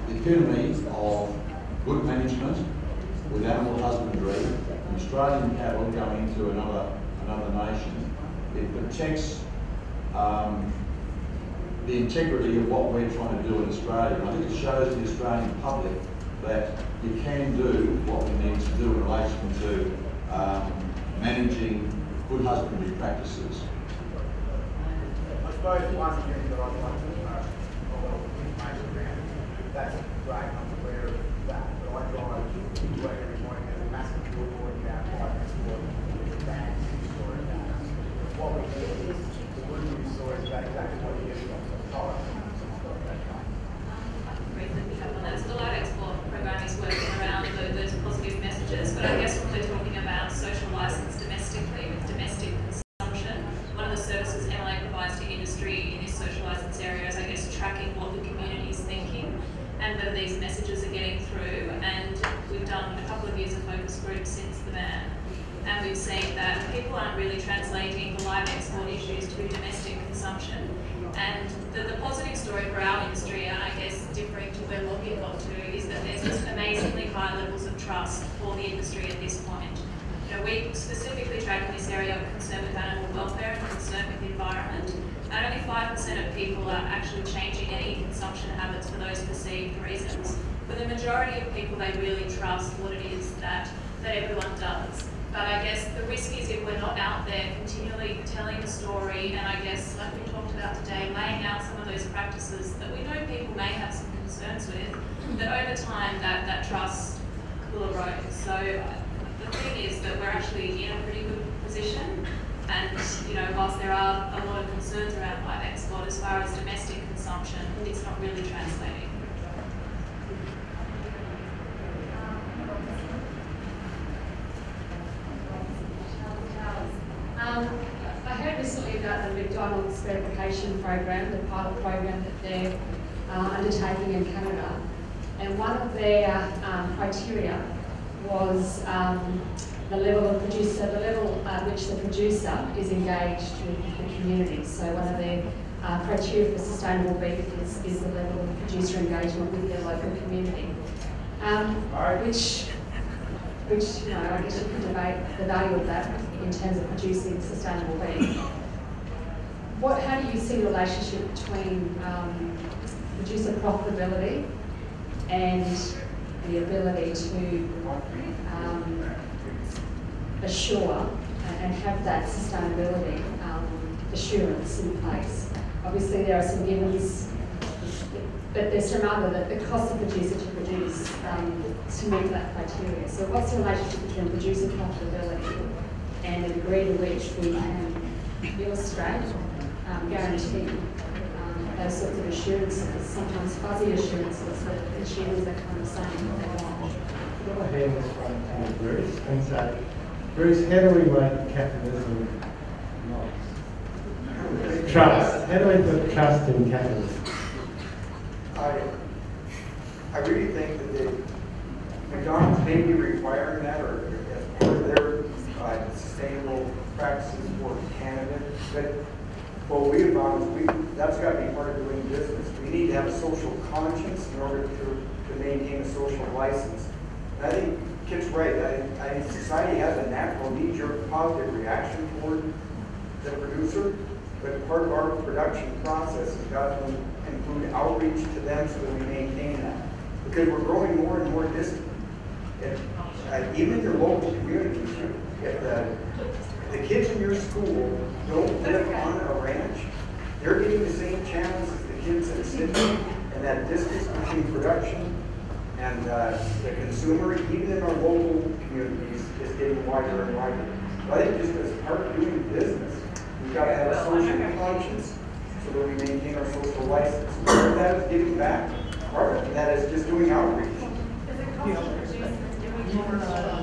epitome of good management with animal husbandry, and Australian cattle going into another nation. It protects the integrity of what we're trying to do in Australia. And I think it shows the Australian public that you can do what we need to do in relation to managing good husbandry practices. I suppose one thing that I'd like to know, a lot of information around, that's great, I'm aware of that, but I drive to work every morning, there's a massive billboard about why export is bad news story about us. What we need is the good news stories about exactly what you're getting off the product. So the light export program is working around those positive messages, but I guess when we're talking about social license domestically with domestic consumption, one of the services MLA provides to industry in this social license area is, I guess, tracking what the community is thinking and whether these messages are getting through. And we've done a couple of years of focus groups since the ban, and we've seen that people aren't really translating the live export issues to domestic consumption. And the positive story for our industry, and I guess differing to where logging got to, is that there's just amazingly high levels of trust for the industry at this point. You know, we specifically track in this area of concern with animal welfare and concern with the environment, and only 5% of people are actually changing any consumption habits for those perceived reasons. For the majority of people, they really trust what it is that everyone does. But I guess the risk is if we're not out there continually telling the story, and I guess, like we talked about today, laying out some of those practices that we know people may have some concerns with, that over time that trust will erode. So the thing is that we're actually in a pretty good position, and you know, whilst there are a lot of concerns around live export, as far as domestic consumption, it's not really translating. I heard recently about the McDonald's verification program, the pilot program that they're undertaking in Canada. And one of their criteria was the level of producer, the level at which the producer is engaged with the community. So one of their criteria for sustainable beef is the level of producer engagement with their local community. Which you know, I guess you could debate the value of that in terms of producing sustainable beef. How do you see the relationship between producer profitability and the ability to assure and have that sustainability assurance in place? Obviously there are some givens, but there's some other that the cost of producer to produce to meet that criteria. So what's the relationship between producer profitability and the degree to which we can illustrate, guarantee those sorts of assurances, sometimes fuzzy assurances that consumers are kind of saying what they want? Go ahead and front to Bruce and say, Bruce, how do we make capitalism trust? How do we put trust in capitalism? I really think that McDonald's may be requiring that, or as part of their sustainable practices for Canada. But what we have found is that's got to be part of doing business. We need to have a social conscience in order to maintain a social license. And I think Kit's right. I think society has a natural knee-jerk positive reaction toward the producer, but part of our production process has got to include outreach to them so that we maintain that. Because we're growing more and more distant. Even in your local communities, if the kids in your school don't live on a ranch, they're getting the same channels as the kids in Sydney, and that distance between production and the consumer, even in our local communities, is getting wider and wider. But I think just as part of doing business, we've got to have a social conscience so that we maintain our social license. Part of that is giving back. Part of that is just doing outreach.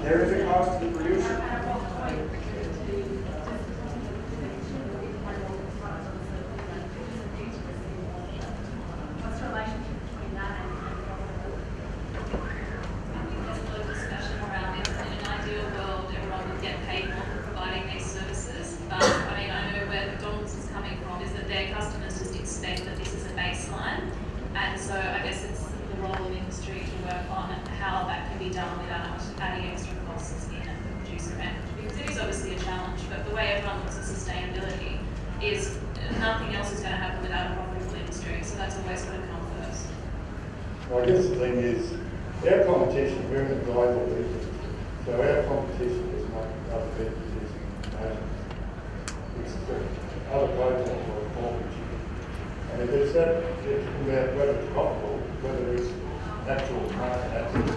There is a cost to the producer. What's the relationship between that and I think there's a lot of discussion around this. In an ideal world, everyone would get paid more for providing these services. But I mean, I know where McDonald's is coming from is that their customers just expect that this is a baseline. And so I guess it's the role of industry to work on how that can be done without adding extra costs in at the producer end. Because it is obviously a challenge, but the way everyone looks at sustainability is nothing else is going to happen without a profitable industry. So that's always going to come first. Well, I guess the thing is, our competition, we're in a global business, so our competition is not other businesses in Asia. It's other places like corporate. And if it's that, it's about whether it's profitable, whether it's actual market access to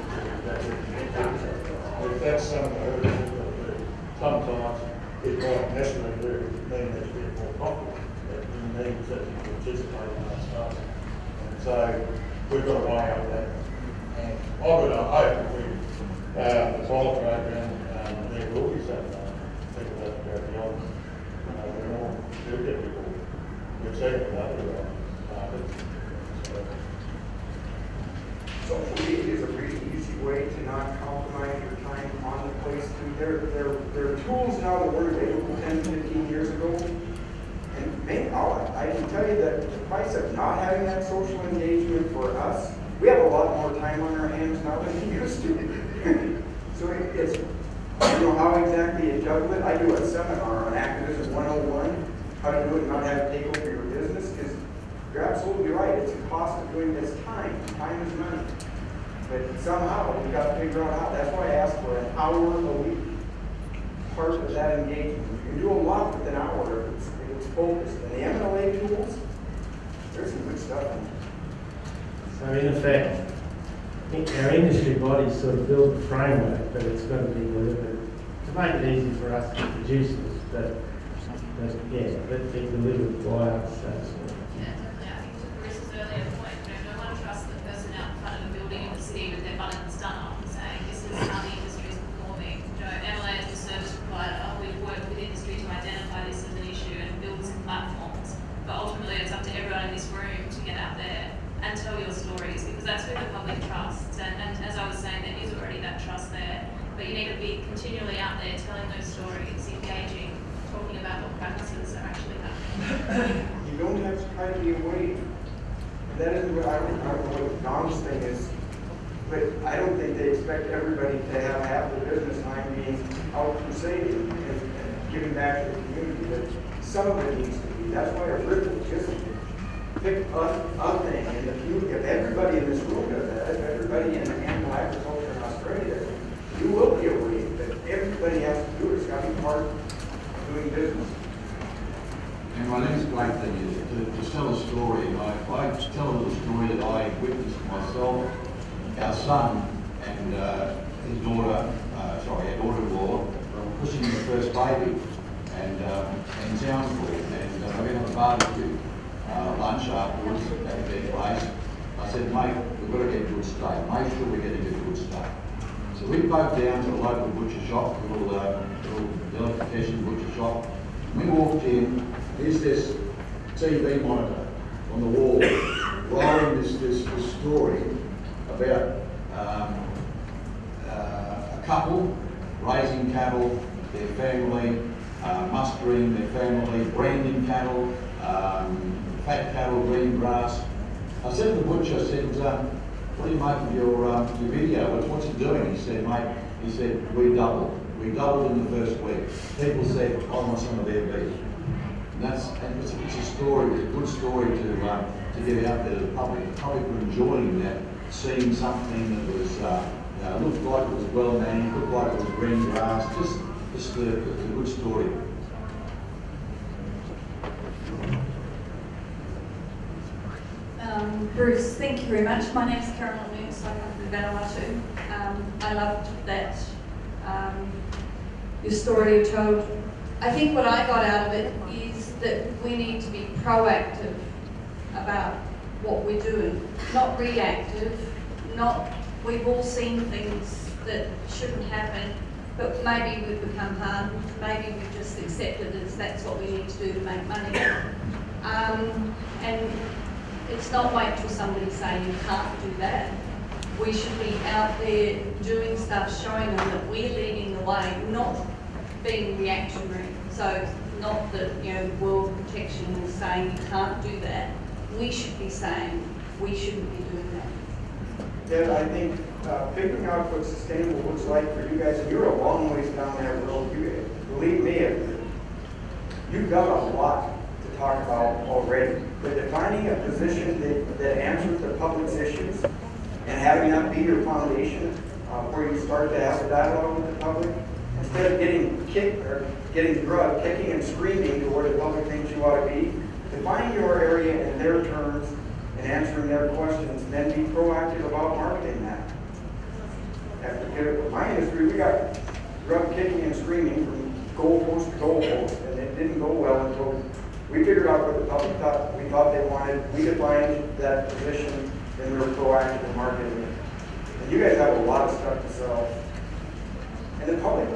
if that's some of the hurdles we've got to do. Sometimes it won't necessarily mean that you get more profitable. It means that you participate in that stuff. And so we've got to weigh up that. And I've got to hope with the pilot program, there will be some people that go beyond. We all do get people. We've seen it with other markets. Social media is a really easy way to not compromise your time on the place. There are tools now that weren't available 10, 15 years ago. And I can tell you that the price of not having that social engagement for us, we have a lot more time on our hands now than we used to. So it's, I don't know how exactly you juggle it. I do a seminar on Activism 101, how to do it and not have it take over your business, because you're absolutely right. It's a cost of doing this time. Time is money. But somehow we've got to figure out how. That's why I asked for an hour a week, part of that engagement. You can do a lot with an hour if it's focused. And the MLA tools, there's some good stuff in there. So in effect, I think our industry bodies sort of build the framework, but it's got to be delivered to make it easy for us to produce this, but yeah, let's be delivered by us. Yeah, definitely. I think to Bruce's earlier point, no one trusts the person out in front of a building in the city with their buttons done up and saying, this is how the industry is performing. MLA is the service provider. We've worked with industry to identify this as an issue and but you need to be continually out there telling those stories, engaging, talking about what practices are actually happening. You don't have to try to be a wave. That isn't what I don't know what Don's thing is, but I don't think they expect everybody to have half the business line being out crusading and giving back to the community. But some of it needs to be. That's why a ripple just pick a thing in the community. If everybody in this room does that, if everybody in animal agriculture in Australia, you will be a wave. But everybody has to do it. It's got to be part of doing business. And my next great thing is to tell a story. And I tell a little story that I witnessed myself. Our son and his daughter, our daughter-in-law, pushing the first baby and Townsville. And I went on a barbecue lunch afterwards at their place. I said, mate, we've got to get a good steak. Make sure we're getting a good steak. So we poked down to the local butcher shop, a little delicatessen butcher shop. We walked in. Here's this TV monitor on the wall, rolling this story about a couple raising cattle, their family, mustering their family, branding cattle, fat cattle, green grass. I said to the butcher, I said, what do you make of your video? What's he doing? He said, mate, he said, we doubled. We doubled in the first week. People said, I want some of their beef. And it's a story, it's a good story to get out there to the public. The public were enjoying that, seeing something that was, looked like it was well managed, looked like it was green grass, just a good story. Bruce, thank you very much. My name's Carolyn Newts. I come from Vanuatu. I loved that your story you told. I think what I got out of it is that we need to be proactive about what we're doing, not reactive, we've all seen things that shouldn't happen, but maybe we've become hardened, maybe we've just accepted as that's what we need to do to make money. And it's not wait till somebody saying you can't do that. We should be out there doing stuff, showing them that we're leading the way, not being reactionary. So not that, world protection is saying you can't do that. We should be saying we shouldn't be doing that. Yeah, I think figuring out what sustainable looks like for you guys, and you're a long ways down that road. Believe me, you've got a lot to talk about already. But defining a position that answers the public's issues and having that be your foundation where you start to have a dialogue with the public, instead of getting kicked or getting drugged, kicking and screaming to where the public thinks you ought to be, define your area in their terms and answering their questions, and then be proactive about marketing that. After my industry, we got drugged, kicking and screaming from goalpost to goalpost, and it didn't go well until we figured out what the public thought they wanted. We defined that position, and we were proactive in marketing it. And you guys have a lot of stuff to sell. And the public,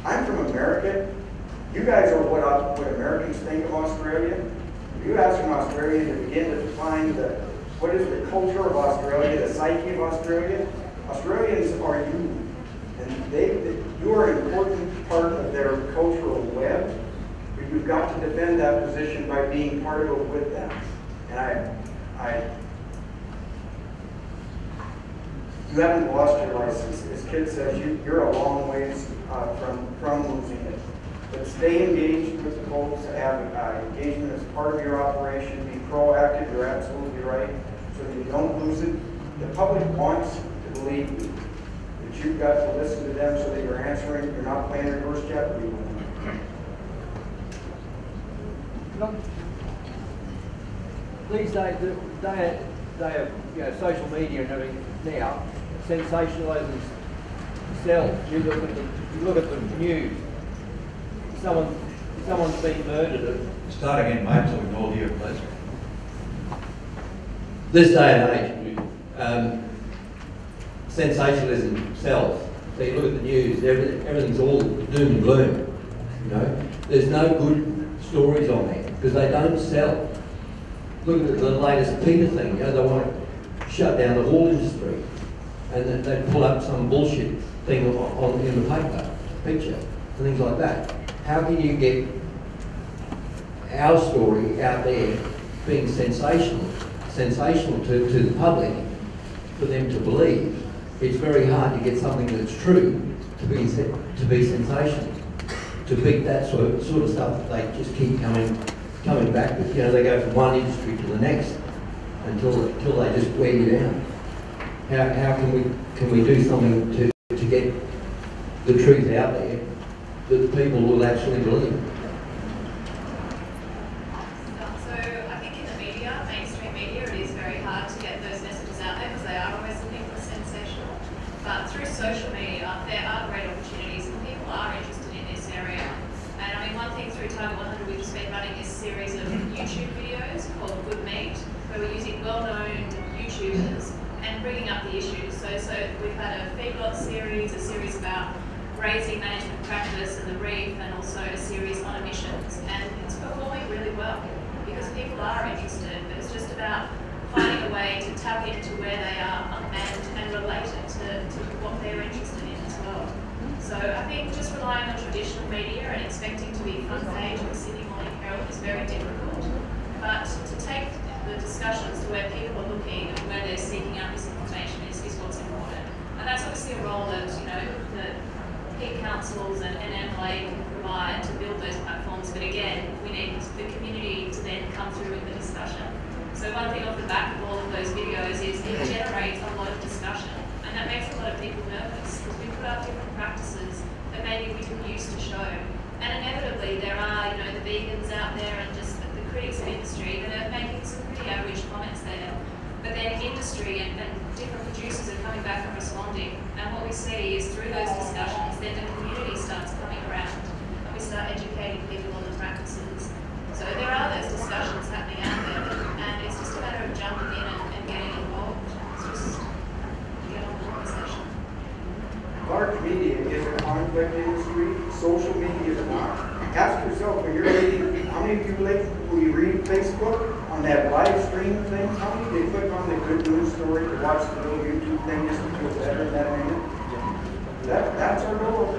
I'm from America. You guys are what Americans think of Australia. If you ask from Australia to begin to define what is the culture of Australia, the psyche of Australia, Australians are you. And you are an important part of their cultural web, but you've got to defend that position by being part of it with them. And you haven't lost your license. As Kid says, you're a long ways from losing it. But stay engaged with the folks, have engagement as part of your operation, be proactive, you're absolutely right, so that you don't lose it. The public wants to believe you, but you've got to listen to them so that you're answering, you're not playing reverse Jeopardy with them. These days, they have social media and everything now, sensationalism sells. You look at the news. Someone's been murdered. Start again, mate, so we can all hear it, please. This day and age, sensationalism sells. So you look at the news, everything's all doom and gloom. There's no good stories on there because they don't sell. Look at the latest Peter thing. They want to shut down the wool industry, and they pull up some bullshit thing in the paper, picture, and things like that. How can you get our story out there being sensational to the public for them to believe? It's very hard to get something that's true to be sensational, to beat that sort of stuff that they just keep coming back with. You know, they go from one industry to the next until they just wear you down. How can we do something to get the truth out there that people will actually believe? So I think in the media, mainstream media, it is very hard to get those messages out there because they are always looking for sensational. But through social media, there are great opportunities and people are interested in this area. And I mean, one thing through Target 100, we've just been running this series of YouTube videos called Good Meat, where we're using well-known YouTubers and bringing up the issues. So we've had a feedlot series, a series about grazing management practice and the reef, and also a series on emissions. And it's performing really well because people are interested, but it's just about finding a way to tap into where they are and relate it to what they're interested in as well. So I think just relying on traditional media and expecting to be front page of the Sydney Morning Herald is very difficult. But to take the discussions to where people are looking and where they're seeking out this information is what's important. And that's obviously a role that, you know, the peak councils and MLA can provide to build those platforms. But again, we need the community to then come through in the discussion. So one thing off the back of all of those videos is it generates a lot of discussion. And that makes a lot of people nervous because we put up different practices that maybe we didn't used to show. And inevitably there are, you know, the vegans out there and just the critics of industry that are making some pretty average comments there. But then industry and different producers are coming back and responding. And what we see is through those discussions, then the community starts coming around and we start educating people on the practices. So there are those discussions happening out there, and it's just a matter of jumping in and getting involved. It's just get on the conversation. Large media is a conflict industry, social media is not. Ask yourself when you're reading, how many of you will you read Facebook on that live stream thing? How many do you click on the good news story to watch the little YouTube thing just to feel better in that minute? That's our goal.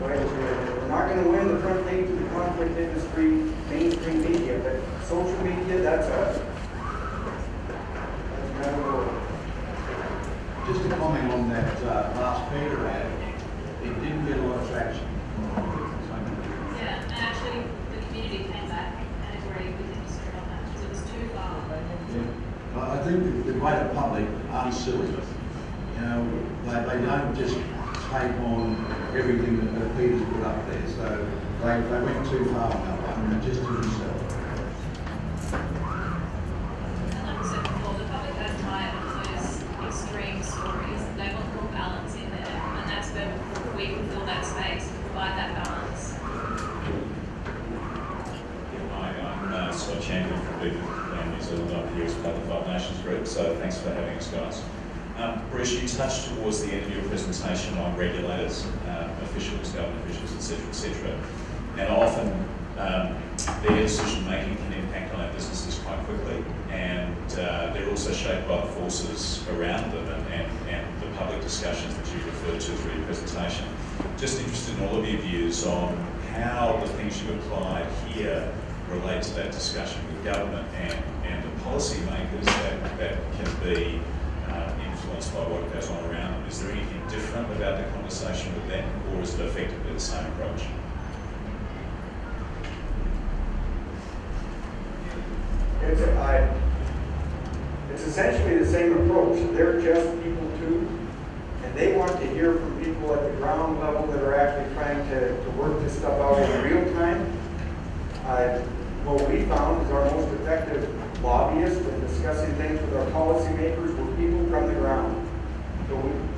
We're not going to win the front page of the conflict industry, mainstream media, but social media, that's us. That's our goal. Just to comment on that last Peter ad, it didn't get a lot of traction. Yeah, and actually the community came back and agreed with industry on that because it was too far. Yeah. I think the greater public aren't silly. You know, they don't just take on everything that Peter's put up there. So they went too far on that one and just didn't sell. And like I said before, the public has tired of those extreme stories. They want more balance in there, and that's where we can fill that space and provide that balance. I'm Scott Champion from Big New Zealand. I'm here as part of the Five Nations group, so thanks for having us, guys. Bruce, you touched towards the end of your presentation on regulators, officials, government officials, etc. And often their decision making can impact on our businesses quite quickly, and they're also shaped by the forces around them and the public discussions that you referred to through your presentation. Just interested in all of your views on how the things you applied here relate to that discussion with government and the policy makers that can be influenced by what goes on around them. Is there anything different about the conversation with them, or is it effectively the same approach? It's essentially the same approach. They're just people too, and they want to hear from people at the ground level that are actually trying to work this stuff out in real time. What we found is our most effective lobbyists in discussing things with our policymakers were people from the ground. So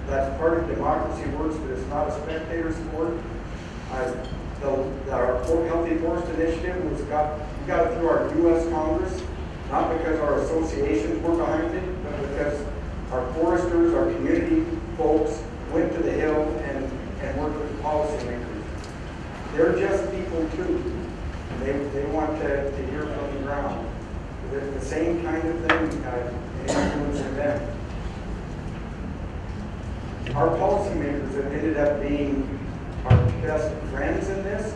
that's part of democracy works, but it's not a spectator sport. Our Healthy Forest Initiative we got it through our U.S. Congress, not because our associations were behind it, but because our foresters, our community folks went to the Hill and worked with policymakers. They're just people too. They want to hear from the ground. It's the same kind of thing influencing them. our policymakers have ended up being our best friends in this,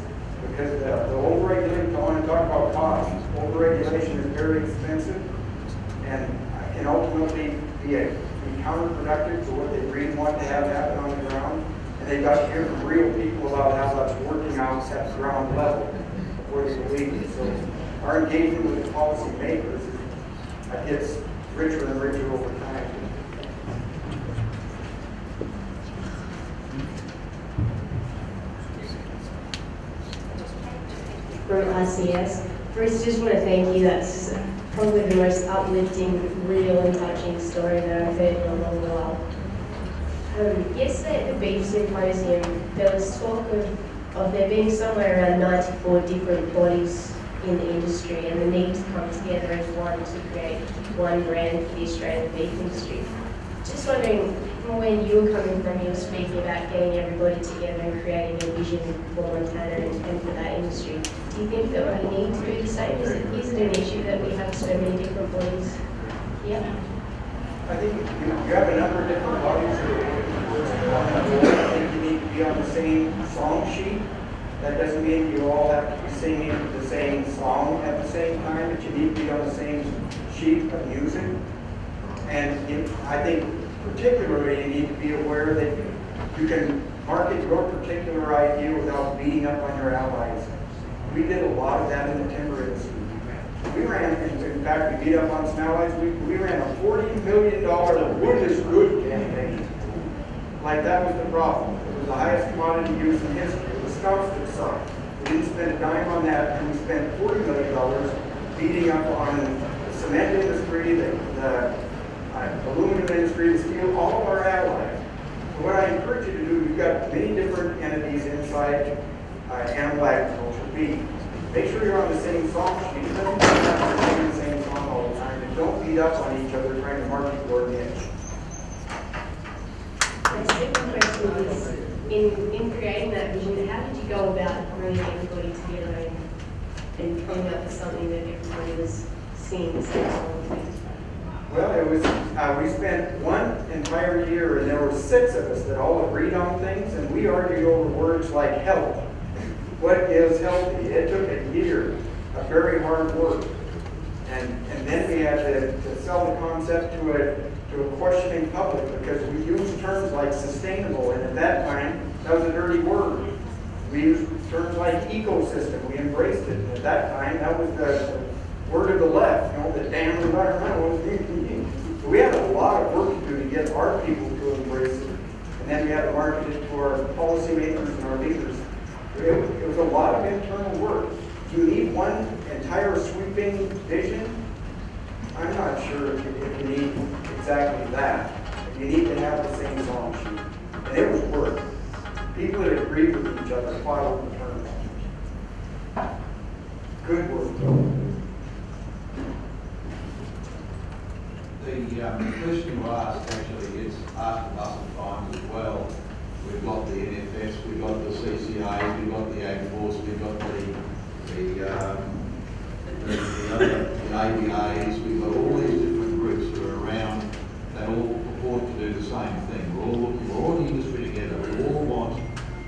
because the overregulation, I want to talk about costs. Overregulation is very expensive and can ultimately be counterproductive to what they really want to have happen on the ground. And they've got to hear from real people about how that's working out at the ground level before they believe it. So our engagement with the policymakers gets richer and richer over time. From RCS. Bruce, just want to thank you. That's probably the most uplifting, real and touching story that I've heard in a long while. Yesterday at the Beef Symposium, there was talk of there being somewhere around 94 different bodies in the industry and the need to come together as one to create one brand for the Australian beef industry. Just wondering, from when you were coming from, you were speaking about getting everybody together and creating a vision for Montana and for that industry. Do you think that we need to do the same? Is it an issue that we have so many different bodies? Yeah. I think you have a number of different bodies that are working towards on the board. I think you need to be on the same song sheet. That doesn't mean you all have to be singing the same song at the same time, but you need to be on the same sheet of music. And I think particularly you need to be aware that you can market your particular idea without beating up on your allies. We did a lot of that in the timber industry. We ran, in fact, we beat up on some allies. We ran a $40 million wood is good campaign. Like that was the problem. It was the highest commodity used in history. It was stumps that sucked. We didn't spend a dime on that, and we spent $40 million beating up on the cement industry, the aluminum industry, the steel, all of our allies. So what I encourage you to do, you've got many different entities inside animal agriculture, beef. Make sure you're on the same song sheet. It doesn't mean you have to sing the same song all the time. And don't beat up on each other trying to market your niche. My second question is, in creating that vision, how did you go about bringing everybody together and coming up with something that everybody was singing the same song with? Well, it was, we spent one entire year, and there were 6 of us that all agreed on things, and we argued over words like health. What is healthy? It took a year of very hard work. And then we had to sell the concept to a questioning public, because we used terms like sustainable, and at that time, that was a dirty word. We used terms like ecosystem. We embraced it. And at that time, that was the word of the left, the damn environmentalists. We had a lot of work to do to get our people to embrace it. And then we had to market it to our policymakers and our leaders. It was a lot of internal work. Do you need one entire sweeping vision? I'm not sure if you need exactly that. You need to have the same song sheet. And it was work. People that agreed with each other fought over the terms. Good work, though. The question you asked actually is asked of us at times as well. We've got the NFS, we've got the CCA, we've got the AgForce, we've got the ABAs, we've got all these different groups that are around that all purport to do the same thing. We're all in the industry together. We all want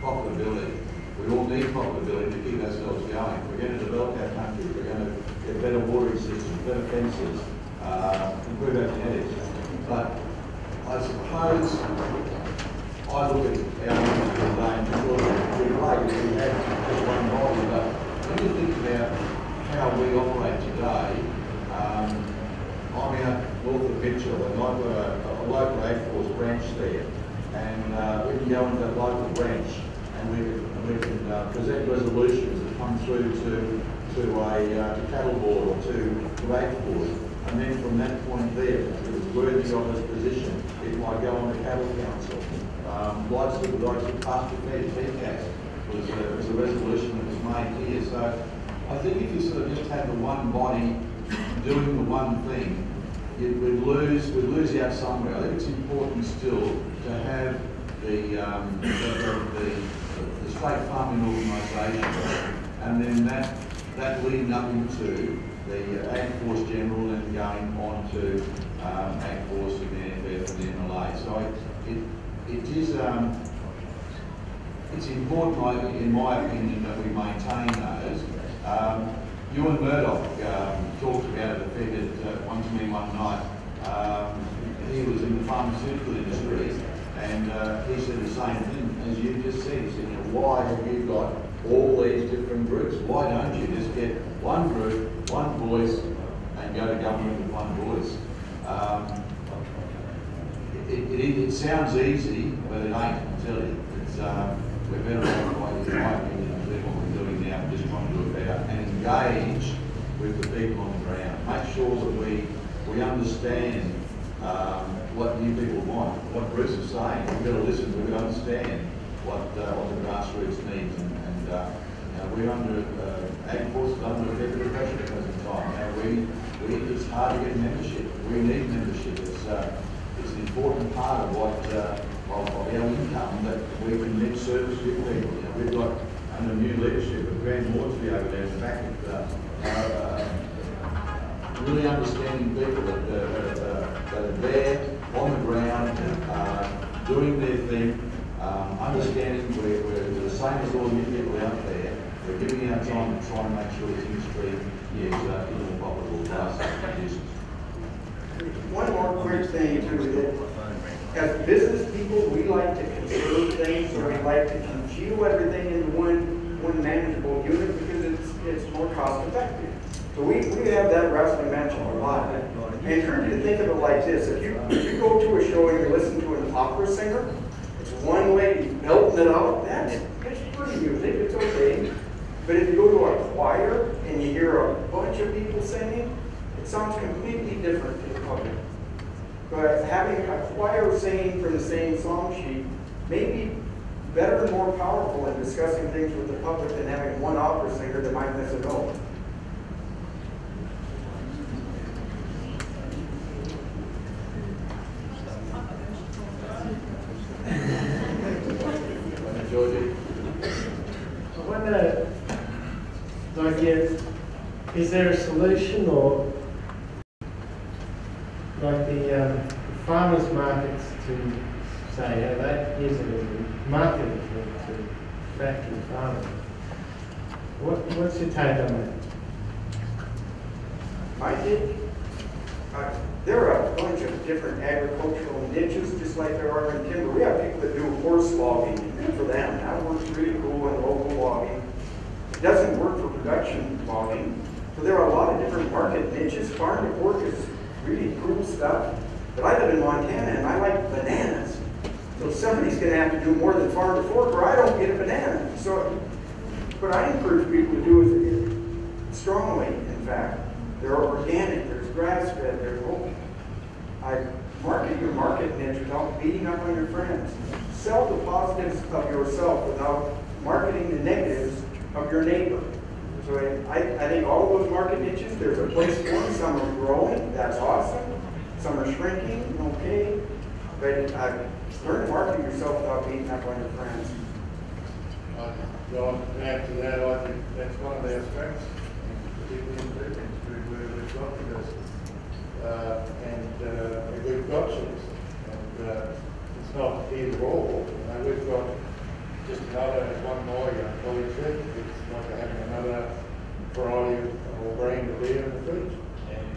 profitability. We all need profitability to keep ourselves going. We're going to develop our country. We're going to get better watering systems, better fences, improve our genetics. But I suppose I look at our industry today and sort of relate if we had just one body, but when you think about how we operate today, I'm out north of Mitchell and I've got a local AgForce branch there, and we can go into that local branch and we can present resolutions that come through to a cattle board or to AgForce. And then from that point there, if it's worthy of its position, it might go on the cattle council. Likes of pasture fed PCAS was a resolution that was made here. So I think if you sort of just had the one body doing the one thing, we'd lose out somewhere. I think it's important still to have the state farming organisation, and then that leading up into the AgForce General and going on to AgForce and the NFF and the MLA. So it is it's important, in my opinion, that we maintain those. Ewan Murdoch talked about it a fair bit one to me one night. He was in the pharmaceutical industry, and he said the same thing as you just said. He said, why have you got all these different groups? Why don't you just get one group, one voice, and go to government with one voice? It sounds easy, but it ain't, I tell you. It's, we're better off, in my opinion, than what we're doing now, just trying to do it better and engage with the people on the ground. Make sure that we understand what new people want, what Bruce is saying. We've got to listen, we've got to understand what the grassroots needs. And we're under, AgForce is under a fair bit of pressure at the present time. It's hard to get membership. We need membership. It's an important part of what of our income that we can then service with people. We've got under new leadership of Grant Maudsley over there in the back, really understanding people that are there on the ground, doing their thing, understanding we're the same as all new people out there. We're giving our time to try and make sure this industry is more profitable for us as producers. One more quick thing too, that as business people, we like to conserve things, or we like to congeal everything into one manageable unit because it's more cost effective. So we have that wrestling match a lot. I encourage you to think of it like this. If you go to a show and you listen to an opera singer, it's one lady belting it out, it's pretty music, it's okay. But if you go to a choir and you hear a bunch of people singing, it sounds completely different to the public. But having a choir singing from the same song sheet may be better and more powerful in discussing things with the public than having one opera singer that might miss a note. I wonder, is there a solution, or like the farmers markets to say, here's a market to factory farmers? What's your take on that? I think there are a bunch of different agricultural niches, just like there are in timber. We have people that do horse logging. Good for them. That works really cool in local logging. It doesn't work for production logging. So there are a lot of different market niches. Farm to fork is really cool stuff. But I live in Montana and I like bananas. So somebody's going to have to do more than farm to fork, or I don't get a banana. So what I encourage people to do is strongly, in fact, they're organic, there's grass-fed, there's whole. Market your market niche without beating up on your friends. Sell the positives of yourself without marketing the negatives of your neighbor. So I think all of those market niches, there's a place for them. Some are growing, that's awesome. Some are shrinking, okay. But learn to market yourself without beating up on your friends. John, to add to that, I think that's one of our strengths, particularly in the food industry, where we've got diversity. We've got choice. And it's not either or. We've got just another, as one of my colleagues said, it's like having another variety or brand of beer in the fridge. And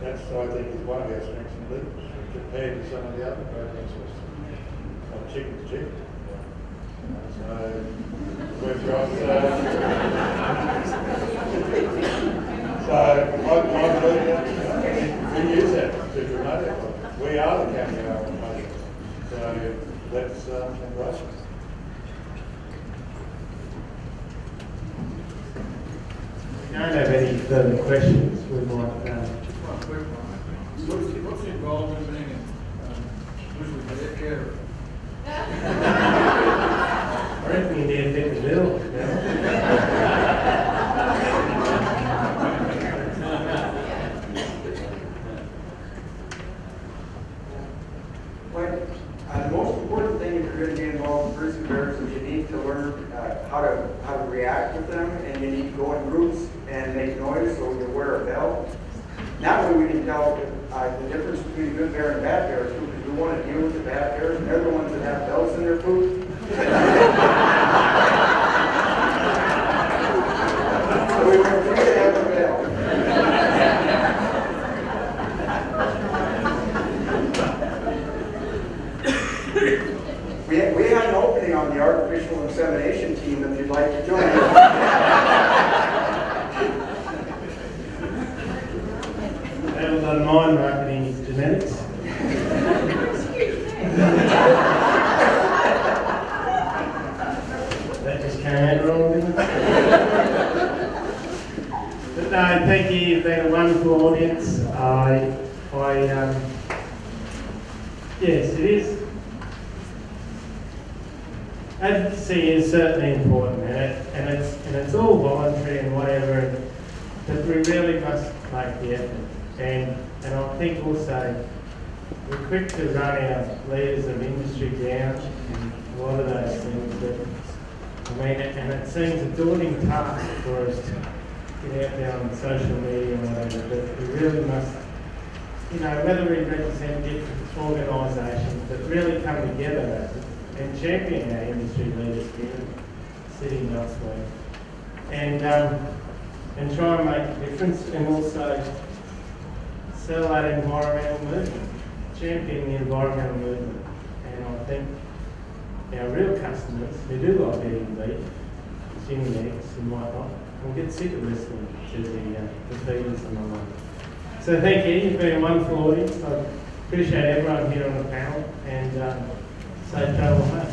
that's, I think, is one of our strengths in business, compared to some of the other protein sources. Like chicken's chicken. So we've got. We use that to promote it. We are the cameo of promotion. So let's embrace it. If you don't have any further questions, we might. One quick one. What's the involvement in being usually cadet caterer? I reckon you need a bit of milk. The most important thing if you're going to be involved in grizzly bears is you need to learn how to react with them, and you need to go in groups and make noise, so you wear a bell. That way we can tell the difference between a good bear and a bad bear too, because we who want to deal with the bad hairs, and they're the ones that have bells in their food. So we were free to have a bell. We have an opening on the artificial insemination team if you'd like to join. That was on mine, marketing genetics. That just came out wrong, didn't it? But no, thank you. You've been a wonderful audience. Yes, it is. Advocacy is certainly important, and it's all voluntary and whatever. But we really must make the effort, and I think also we're quick to run our leaders of industry down and a lot of those things. But I mean, and it seems a daunting task for us to get out there on social media and whatever. But we really must, whether we represent different organisations, but really come together and champion our industry leaders here, sitting elsewhere, and try and make a difference, and also sell that environmental movement, champion the environmental movement. And I think our real customers who do like eating beef, consuming eggs and whatnot, will get sick of listening to the feeders and all that. So thank you. You've been a wonderful audience. I appreciate everyone here on the panel, and safe travel home.